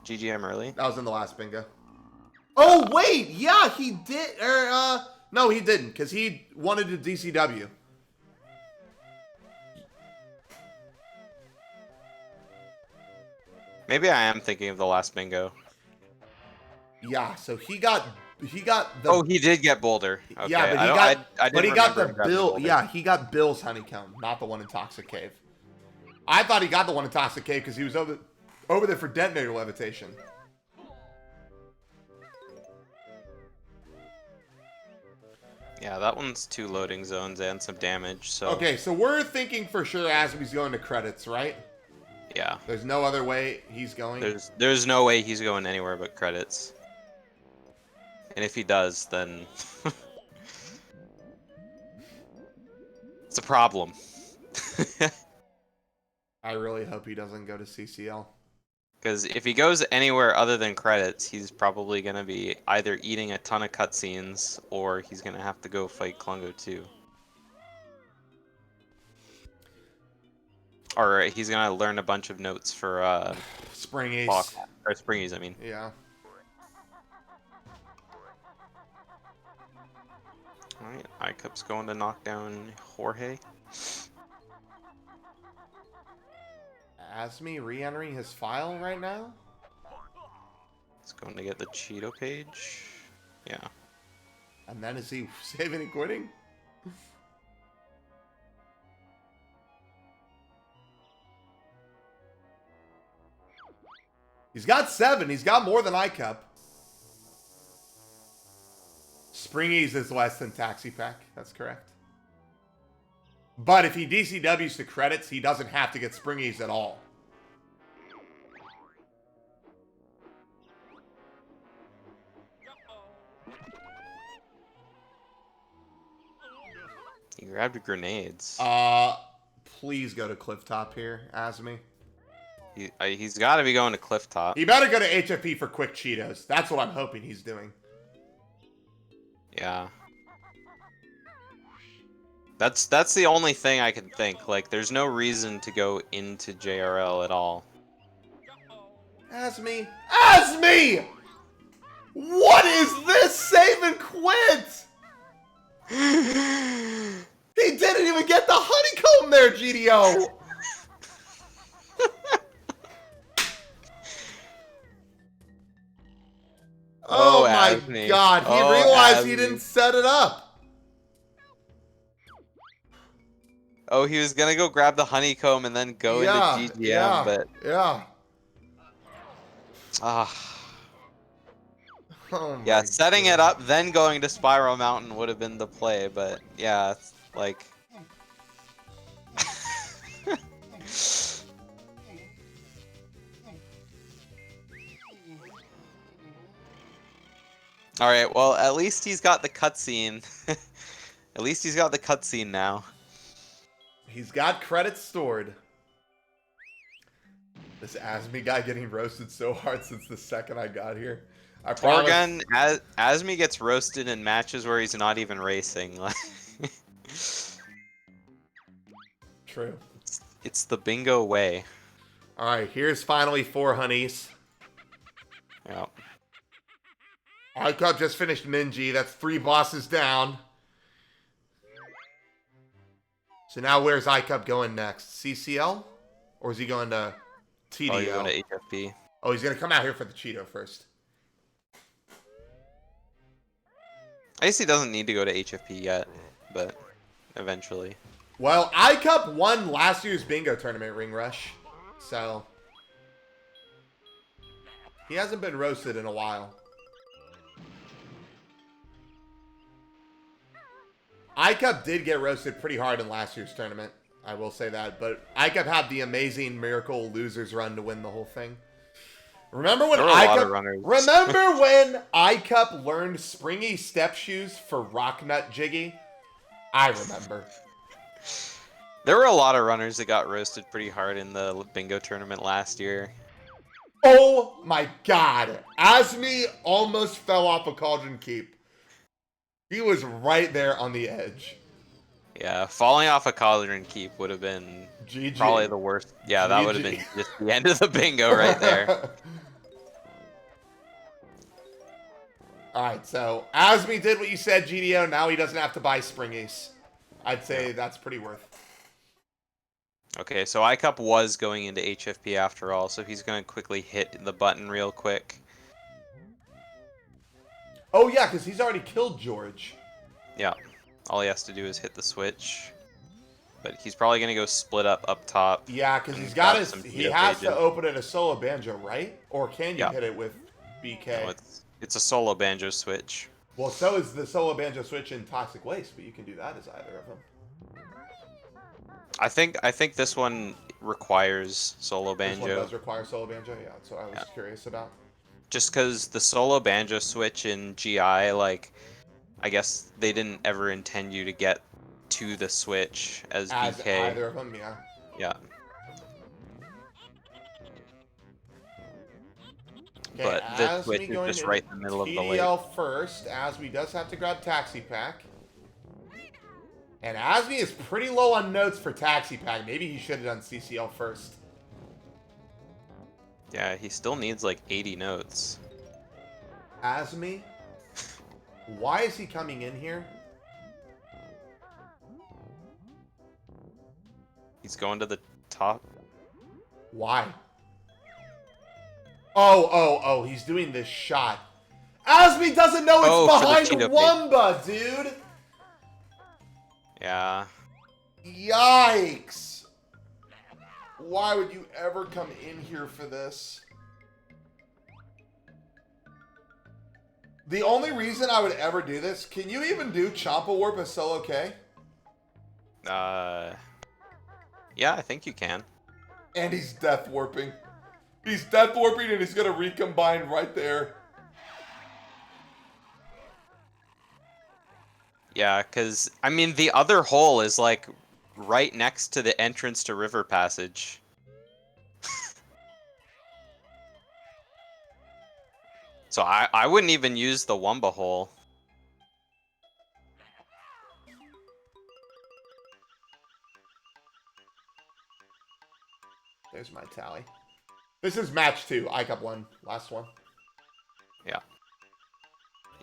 GGM early? That was in the last bingo. Oh, wait. Yeah, he did. No, he didn't, because he wanted to DCW. Maybe I am thinking of the last bingo. Yeah, so he got the. Oh, he did get boulder. Okay. Yeah, but I he don't- got. I but didn't he got remember the him grabbing Bill. boulder. Yeah, he got Bill's honeycomb, not the one in Toxic Cave. I thought he got the one in Toxic Cave because he was over there for detonator levitation. Yeah, that one's 2 loading zones and some damage. So Okay, so we're thinking for sure Azmi's going to credits, right? yeah, There's no other way he's going. there's no way he's going anywhere but credits. And if he does, then it's a problem. I really hope he doesn't go to CCL. Because if he goes anywhere other than credits, he's probably going to be either eating a ton of cutscenes or he's going to have to go fight Klungo 2. Or he's going to learn a bunch of notes for Spring Ace. or Springies, I mean. Yeah. Alright, iCup's going to knock down Jorge. Azmi re-entering his file right now? He's going to get the Cheeto page. Yeah. And then is he saving and quitting? He's got 7. He's got more than iCup. Springies is less than Taxi Pack. That's correct. But if he DCWs to credits, he doesn't have to get Springies at all. He grabbed grenades. Please go to cliff top here, Azmi. He's got to be going to cliff top. He better go to HFP for quick Cheetos. That's what I'm hoping he's doing. Yeah. That's the only thing I can think. Like, there's no reason to go into JRL at all. Azmi! Azmi! What is this? Save and quit! He didn't even get the honeycomb there, GDO! Oh my Azmi. god, he Oh, realized he Azmi. didn't set it up. Oh, he was gonna go grab the honeycomb and then go into GGM, but yeah. ah, Oh yeah, my setting it God. up then going to Spiral Mountain would have been the play, but yeah, it's like. All right, well, at least he's got the cutscene. At least he's got the cutscene now. He's got credits stored. This Azmi guy getting roasted so hard since the second I got here. I promise. Torgun, Azmi gets roasted in matches where he's not even racing. True. It's the bingo way. Alright, here's finally 4 honeys. Yeah. iCup just finished Minji. That's 3 bosses down. So now where's iCup going next? CCL? Or is he going to TDO? Oh, you're going to HFP. Oh, he's going to come out here for the Cheeto first. I guess he doesn't need to go to HFP yet, but eventually. Well, iCup won last year's bingo tournament, Ring Rush. So he hasn't been roasted in a while. iCup did get roasted pretty hard in last year's tournament. I will say that. But iCup had the amazing miracle losers run to win the whole thing. Remember when There were a lot of runners. Remember when iCup learned springy step shoes for Rocknut Jiggy? I remember. There were a lot of runners that got roasted pretty hard in the bingo tournament last year. Oh my god. Azmi almost fell off a Cauldron Keep. He was right there on the edge. Yeah, falling off a Cauldron Keep would have been GG. probably the worst. Yeah, that would have GG. been just the end of the bingo right there. Alright, so Azmi did what you said, GDO. Now he doesn't have to buy Springies. I'd say that's pretty worth. Okay, so iCup was going into HFP after all, so he's going to quickly hit the button real quick. Oh yeah, because he's already killed George. Yeah, all he has to do is hit the switch. But he's probably going to go split up top. Yeah, because he's grab got his. some He Cheeto has to pages. open it a solo banjo, right? Or can you Yeah. hit it with BK? No, it's a solo banjo switch. Well, so is the solo banjo switch in Toxic Waste, but you can do that as either of them. I think this one requires solo This one banjo. does require solo banjo. Yeah, that's what I was curious about. Just because the solo banjo switch in GI, like, I guess they didn't ever intend you to get to the switch as As BK. either of them, yeah. Yeah. Okay, But the Azmi switch is going just into right in the middle of the lake. TDL first. Azmi does have to grab Taxi Pack. And Azmi is pretty low on notes for Taxi Pack. Maybe he should have done CCL first. Yeah, he still needs like 80 notes. Azmi? Why is he coming in here? He's going to the top. Why? Oh, he's doing this shot. Azmi doesn't know Oh, for the it's behind Cheeto Wumba, dude! Yeah. Yikes! Why would you ever come in here for this? The only reason I would ever do this, can you even do Champa Warp as solo K? Yeah, I think you can. And he's death warping. He's death warping and he's gonna recombine right there. Yeah, because, I mean, the other hole is, like, right next to the entrance to River Passage. So I wouldn't even use the Wumba hole. There's my tally. This is match 2. ICUP 1. Last one. Yeah.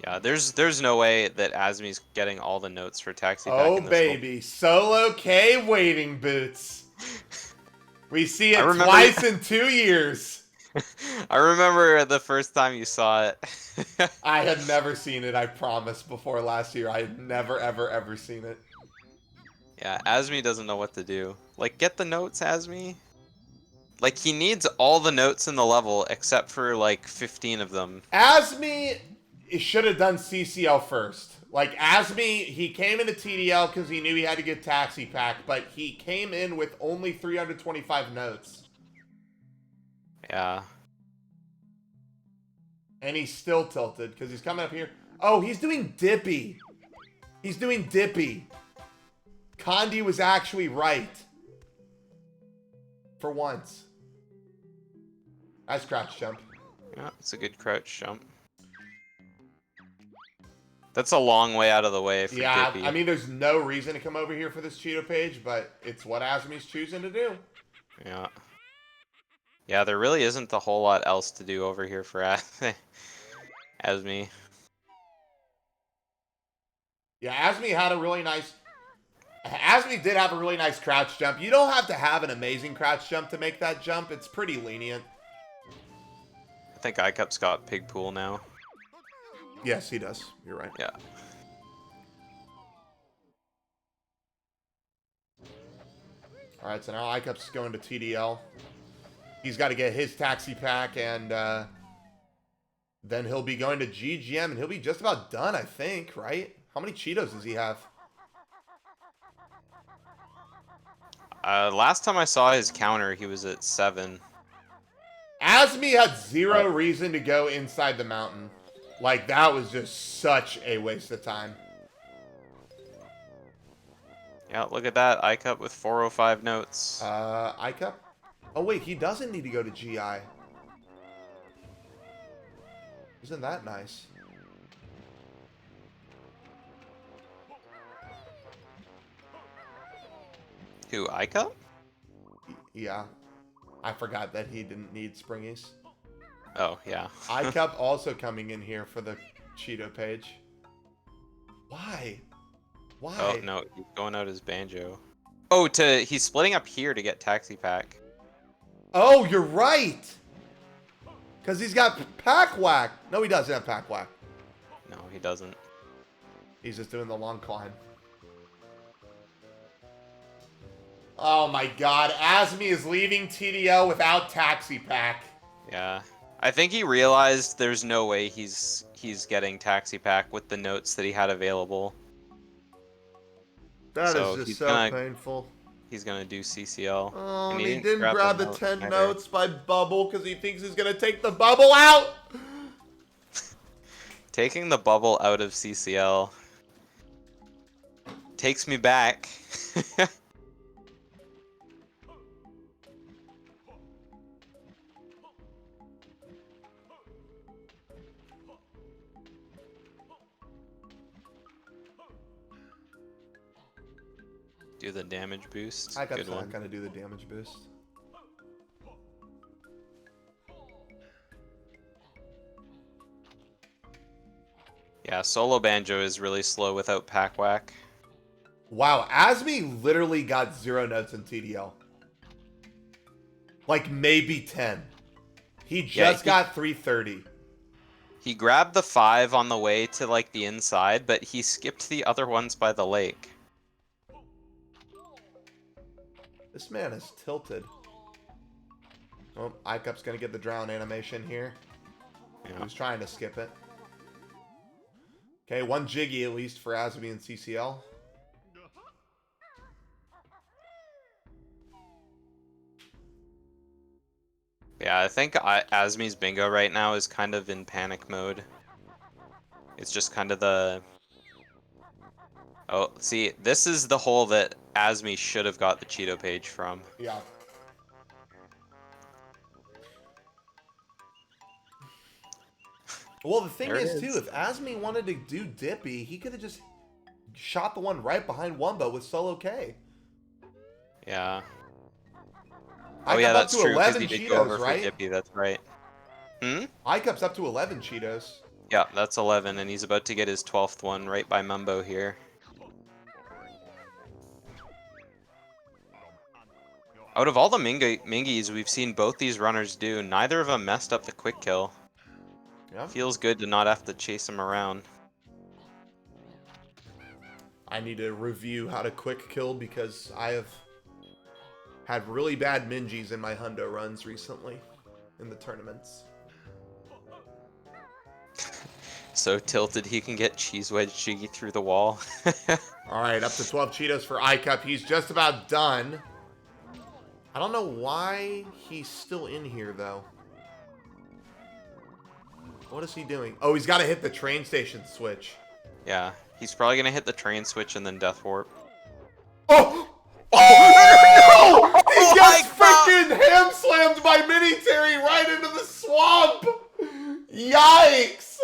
Yeah, there's no way that Azmi's getting all the notes for Taxi Pack Oh, in this hole. baby. Solo K waiting boots. We see I it remember twice in 2 years. I remember the first time you saw it. I had never seen it, I promise, before last year. I had never, ever, ever seen it. Yeah, Azmi doesn't know what to do. Like, get the notes, Azmi. Like, he needs all the notes in the level except for, like, 15 of them. Azmi should have done CCL first. Like, Azmi, he came into TDL because he knew he had to get Taxi Pack, but he came in with only 325 notes. Yeah. And he's still tilted because he's coming up here. Oh, he's doing Dippy. He's doing Dippy. Condi was actually right. For once. Nice crouch jump. Yeah, it's a good crouch jump. That's a long way out of the way for Yeah, Dippy. I mean, there's no reason to come over here for this Cheeto page, but it's what Azmi's choosing to do. Yeah. Yeah, there really isn't a whole lot else to do over here for Azmi. Yeah, Azmi had a really nice... Azmi did have a really nice crouch jump. You don't have to have an amazing crouch jump to make that jump. It's pretty lenient. I think iCup's got Pig Pool now. Yes, he does. You're right. Yeah. All right, so now iCup's going to TDL. He's got to get his Taxi Pack, and then he'll be going to GGM, and he'll be just about done, I think, right? How many Cheetos does he have? Last time I saw his counter, he was at 7. Azmi had zero reason to go inside the mountain. Like, that was just such a waste of time. Yeah, look at that. iCup with 405 notes. iCup? Oh, wait, he doesn't need to go to GI. Isn't that nice? Who, iCup? Yeah. I forgot that he didn't need Springies. Oh, yeah. iCup also coming in here for the Cheeto page. Why? Why? Oh, no, he's going out as Banjo. Oh, he's splitting up here to get Taxi Pack. Oh, you're right! Because he's got Pack Whack. No, he doesn't have Pack Whack. No, he doesn't. He's just doing the long climb. Oh my god, Azmi is leaving TDL without Taxi Pack. Yeah. I think he realized there's no way he's getting Taxi Pack with the notes that he had available. That So is he's just so gonna- painful. He's gonna do CCL. Oh, And and he didn't grab the note 10 either. notes by Bubble because he thinks he's going to take the bubble out. Taking the bubble out of CCL takes me back. Do the damage boost. I got Good not one. going to do the damage boost. Yeah, solo Banjo is really slow without Pack Whack. Wow, Azmi literally got 0 notes in TDL. Like maybe 10. He just got 330. He grabbed the 5 on the way to like the inside, but he skipped the other ones by the lake. This man is tilted. Oh, iCup's going to get the drown animation here. Yeah. He was trying to skip it. Okay, 1 Jiggy at least for Azmi and CCL. Yeah, I think Azmi's bingo right now is kind of in panic mode. It's just kind of Oh, see, this is the hole that Azmi should have got the Cheeto page from. Yeah. Well, the thing There it is, too, is. if Azmi wanted to do Dippy, he could have just shot the one right behind Wumbo with Solo K. Yeah. I Oh yeah, cup up that's to true, because 11 he did go over Cheetos, for right? Dippy, that's right. Hmm? I-Cup's up to 11 Cheetos. Yeah, that's 11, and he's about to get his 12th one right by Mumbo here. Out of all the Mingies we've seen both these runners do, neither of them messed up the quick kill. Yeah. Feels good to not have to chase him around. I need to review how to quick kill because I have had really bad Mingies in my Hundo runs recently in the tournaments. So tilted he can get Cheese Wedge Jiggy through the wall. All right, up to 12 Cheetos for I-Cup. He's just about done. I don't know why he's still in here, though. What is he doing? Oh, he's got to hit the train station switch. Yeah, he's probably gonna hit the train switch and then Death Warp. Oh! Oh! No! He Oh gets my freaking ham slammed by Minitary right into the swamp! Yikes!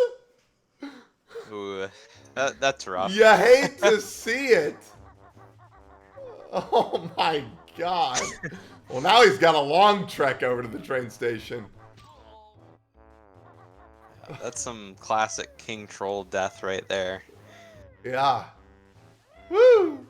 Ooh, that's rough. You hate to see it. Oh my god. Well, now he's got a long trek over to the train station. That's some classic King Troll death right there. Yeah. Woo!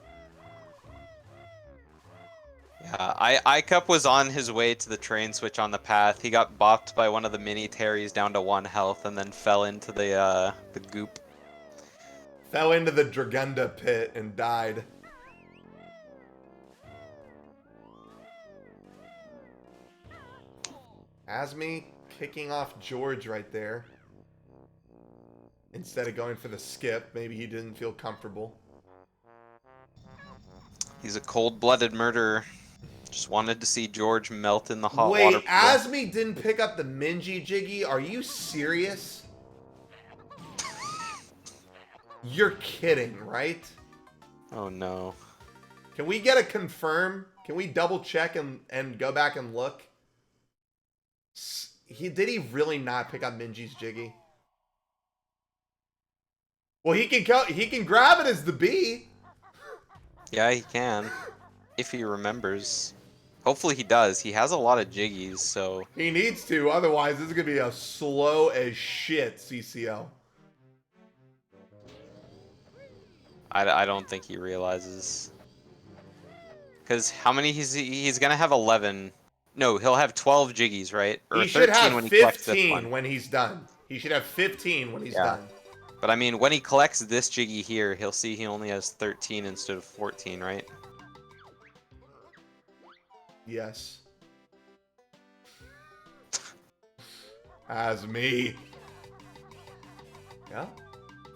Yeah, I-Cup was on his way to the train switch on the path. He got bopped by one of the mini Terrys down to 1 health and then fell into the goop. Fell into the Dragunda pit and died. Azmi kicking off George right there. Instead of going for the skip, maybe he didn't feel comfortable. He's a cold-blooded murderer. Just wanted to see George melt in the hot water Wait, pool. Azmi didn't pick up the Minji Jiggy? Are you serious? You're kidding, right? Oh no. Can we get a confirm? Can we double check and go back and look? Did he really not pick up Minji's Jiggy? Well, he can grab it as the B. Yeah, he can. If he remembers. Hopefully he does. He has a lot of Jiggies, so... He needs to, otherwise this is going to be a slow as shit CCL. I don't think he realizes. Because how many he's gonna have 11. No, he'll have 12 Jiggies, right? Or He should 13 have when he collects this 15 one. when he's done. He should have 15 when he's Yeah. done. But I mean, when he collects this Jiggy here, he'll see he only has 13 instead of 14, right? Yes. As me. Yeah.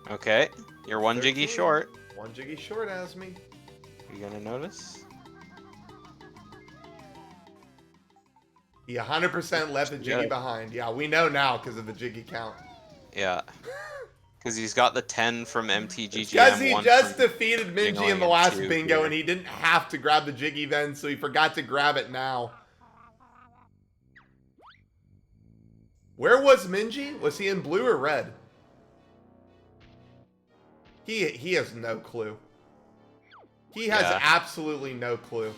Okay, you're 1 Jiggy 13. short. 1 Jiggy short, as me. You gonna notice? He 100% left the Jiggy Yeah. behind. Yeah, we know now because of the Jiggy count. Yeah. Because he's got the 10 from MTGGM. Because he 1 just from defeated Minji Jingling in the and last 2 bingo, here. and he didn't have to grab the Jiggy then, so he forgot to grab it now. Where was Minji? Was he in blue or red? He has no clue. He has Yeah. absolutely no clue.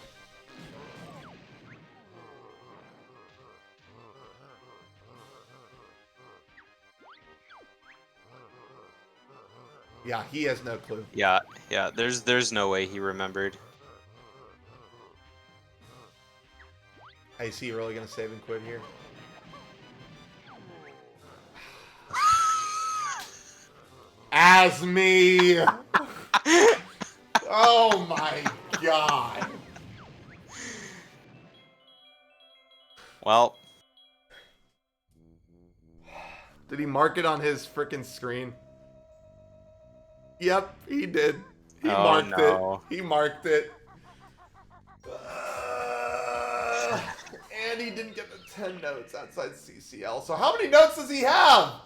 Yeah, he has no clue. Yeah, yeah. There's no way he remembered. Is he really gonna save and quit here? Azmi! Oh my god. Well, Did he mark it on his frickin' screen? Yep, he did. He Oh, marked no. it. He marked it. And he didn't get the 10 notes outside CCL. So how many notes does he have?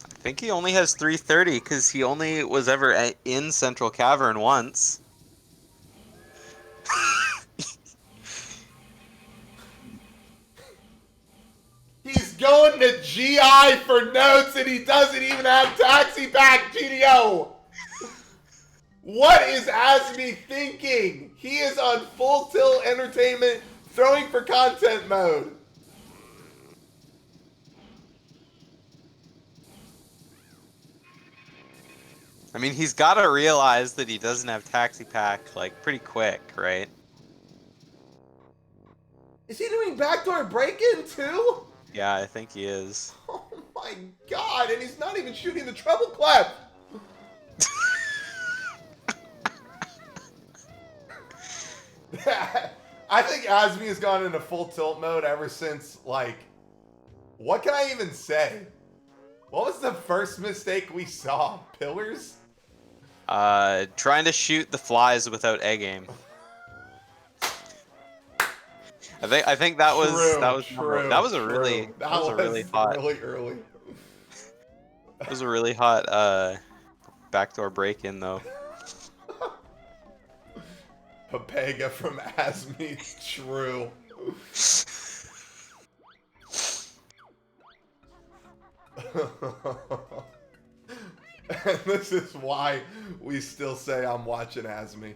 I think he only has 330 because he only was ever in Central Cavern once. He's going to GI for notes and he doesn't even have Taxi Pack, GDO! What is Azmi thinking? He is on full tilt entertainment, throwing for content mode. I mean, he's got to realize that he doesn't have Taxi Pack, like, pretty quick, right? Is he doing backdoor break-in too? Yeah, I think he is. Oh my god, and he's not even shooting the treble clef! I think Azmi has gone into full tilt mode ever since, like, what can I even say? What was the first mistake we saw? Pillars? Trying to shoot the flies without egg aim. I think that was True, that was true, that was a true. really that was a really hot really early. that was a really hot backdoor break in though. Papega from Azmi, true. And this is why we still say I'm watching Azmi.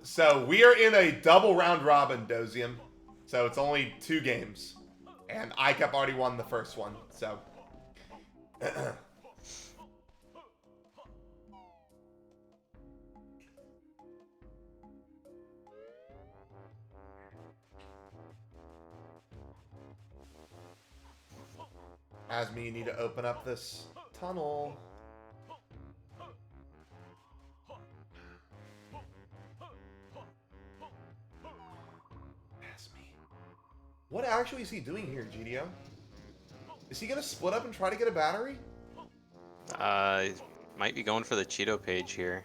So we are in a double round robin, Dozium. So it's only 2 games. And ICAP already won the first one, so. Azmi, you need to open up this tunnel. Azmi. What actually is he doing here, GDO? Is he gonna split up and try to get a battery? Might be going for the Cheeto page here.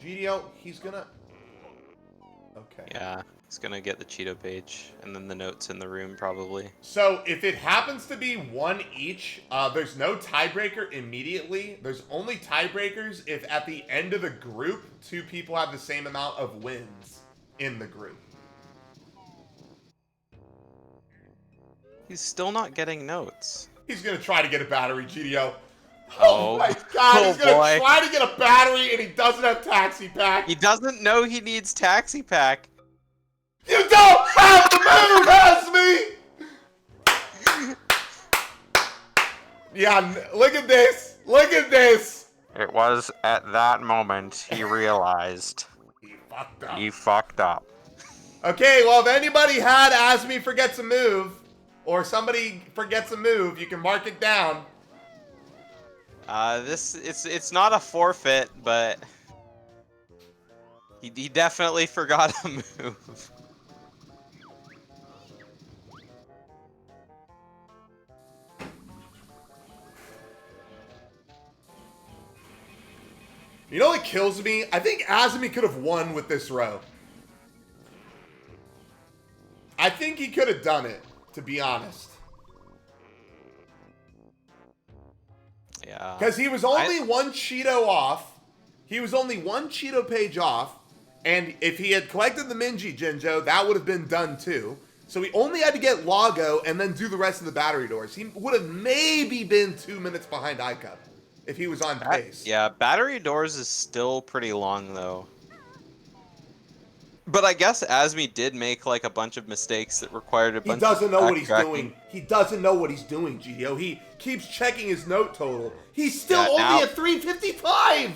GDO, he's gonna... Okay. Yeah, he's gonna get the Cheeto page and then the notes in the room probably. So if it happens to be 1 each, there's no tiebreaker immediately. There's only tiebreakers if at the end of the group, 2 people have the same amount of wins in the group. He's still not getting notes. He's gonna try to get a battery, GDO. Oh, My god, oh he's gonna boy. try to get a battery and he doesn't have Taxi Pack. He doesn't know he needs Taxi Pack. You don't have the move, Azmi! Yeah, look at this. Look at this. It was at that moment he realized He fucked up. he fucked up. Okay, well, if anybody had Azmi forgets a move, or somebody forgets a move, you can mark it down. It's not a forfeit, but he definitely forgot a move. You know what kills me? I think Azmi could have won with this row. I think he could have done it, to be honest. Yeah. Because he was only 1 Cheeto off. He was only 1 Cheeto page off. And if he had collected the Minji Jinjo, that would have been done too. So he only had to get Lago and then do the rest of the battery doors. He would have maybe been 2 minutes behind ICUP if he was on pace. Yeah, battery doors is still pretty long though. But I guess Azmi did make like a bunch of mistakes that required a bunch. He doesn't know what he's backtracking. doing. He doesn't know what he's doing, GDO. He keeps checking his note total. He's still Yeah, only now- at 355.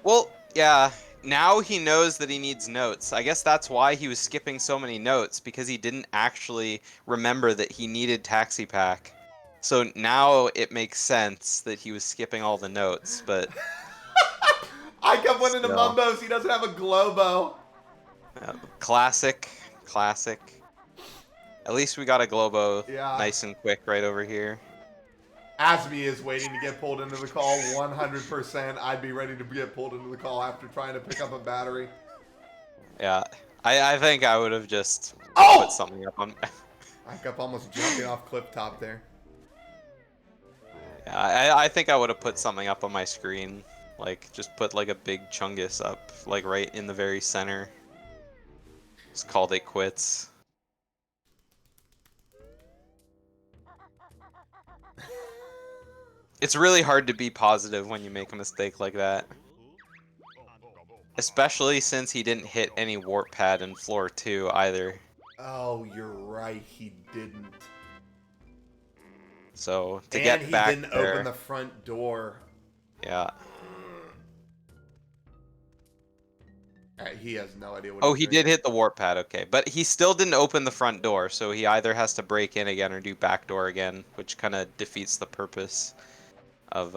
Well, yeah. Now he knows that he needs notes. I guess that's why he was skipping so many notes, because he didn't actually remember that he needed Taxi Pack. So now it makes sense that he was skipping all the notes, but... I kept winning the Still. Mumbos. He doesn't have a Globo. Classic. At least we got a Globo Yeah. nice and quick right over here. Azmi is waiting to get pulled into the call 100%. I'd be ready to get pulled into the call after trying to pick up a battery. Yeah. I think I would have just Oh! put something up on... Icup almost jumping off cliff top there. Yeah, I think I would have put something up on my screen. Like, just put like a big Chungus up, like right in the very center. Just called it quits. It's really hard to be positive when you make a mistake like that. Especially since he didn't hit any warp pad in floor 2 either. Oh, you're right. He didn't. So, to And get he back didn't there, open the front door. yeah. Alright, he has no idea what Oh, he's he doing. did hit the warp pad, okay. But he still didn't open the front door, so he either has to break in again or do back door again, which kind of defeats the purpose of,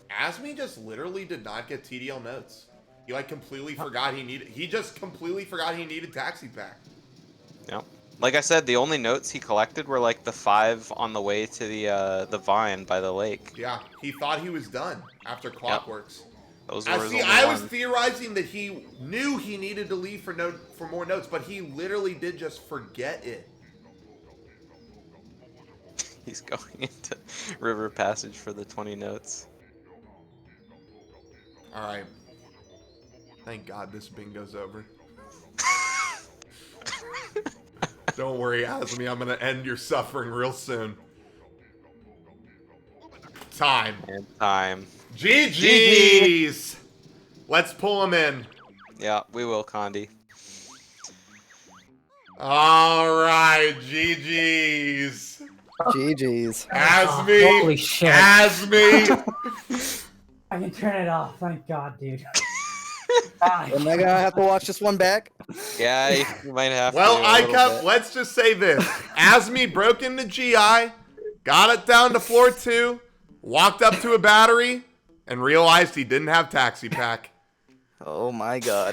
Azmi just literally did not get TDL notes. He like completely forgot he just completely forgot he needed Taxi Pack. Yep. Like I said, the only notes he collected were like the 5 on the way to the vine by the lake. Yeah, he thought he was done after Clockworks. Those I were his see. only I was ones. theorizing that he knew he needed to leave for more notes, but he literally did just forget it. He's going into River Passage for the 20 notes. All right. Thank God this bingo's over. Don't worry, Azmi. I'm gonna end your suffering real soon. Time. And time. GG's. Let's pull him in. Yeah, we will, Condi. All right, GG's. GG's. Azmi. Holy shit. Azmi. I can turn it off. Thank God, dude. Ah, Am I gonna have to watch this one back? Yeah, you might have Well, to. a little Icup, bit. let's just say this. Azmi broke into GI, got it down to floor 2, walked up to a battery, and realized he didn't have Taxi Pack. Oh my God.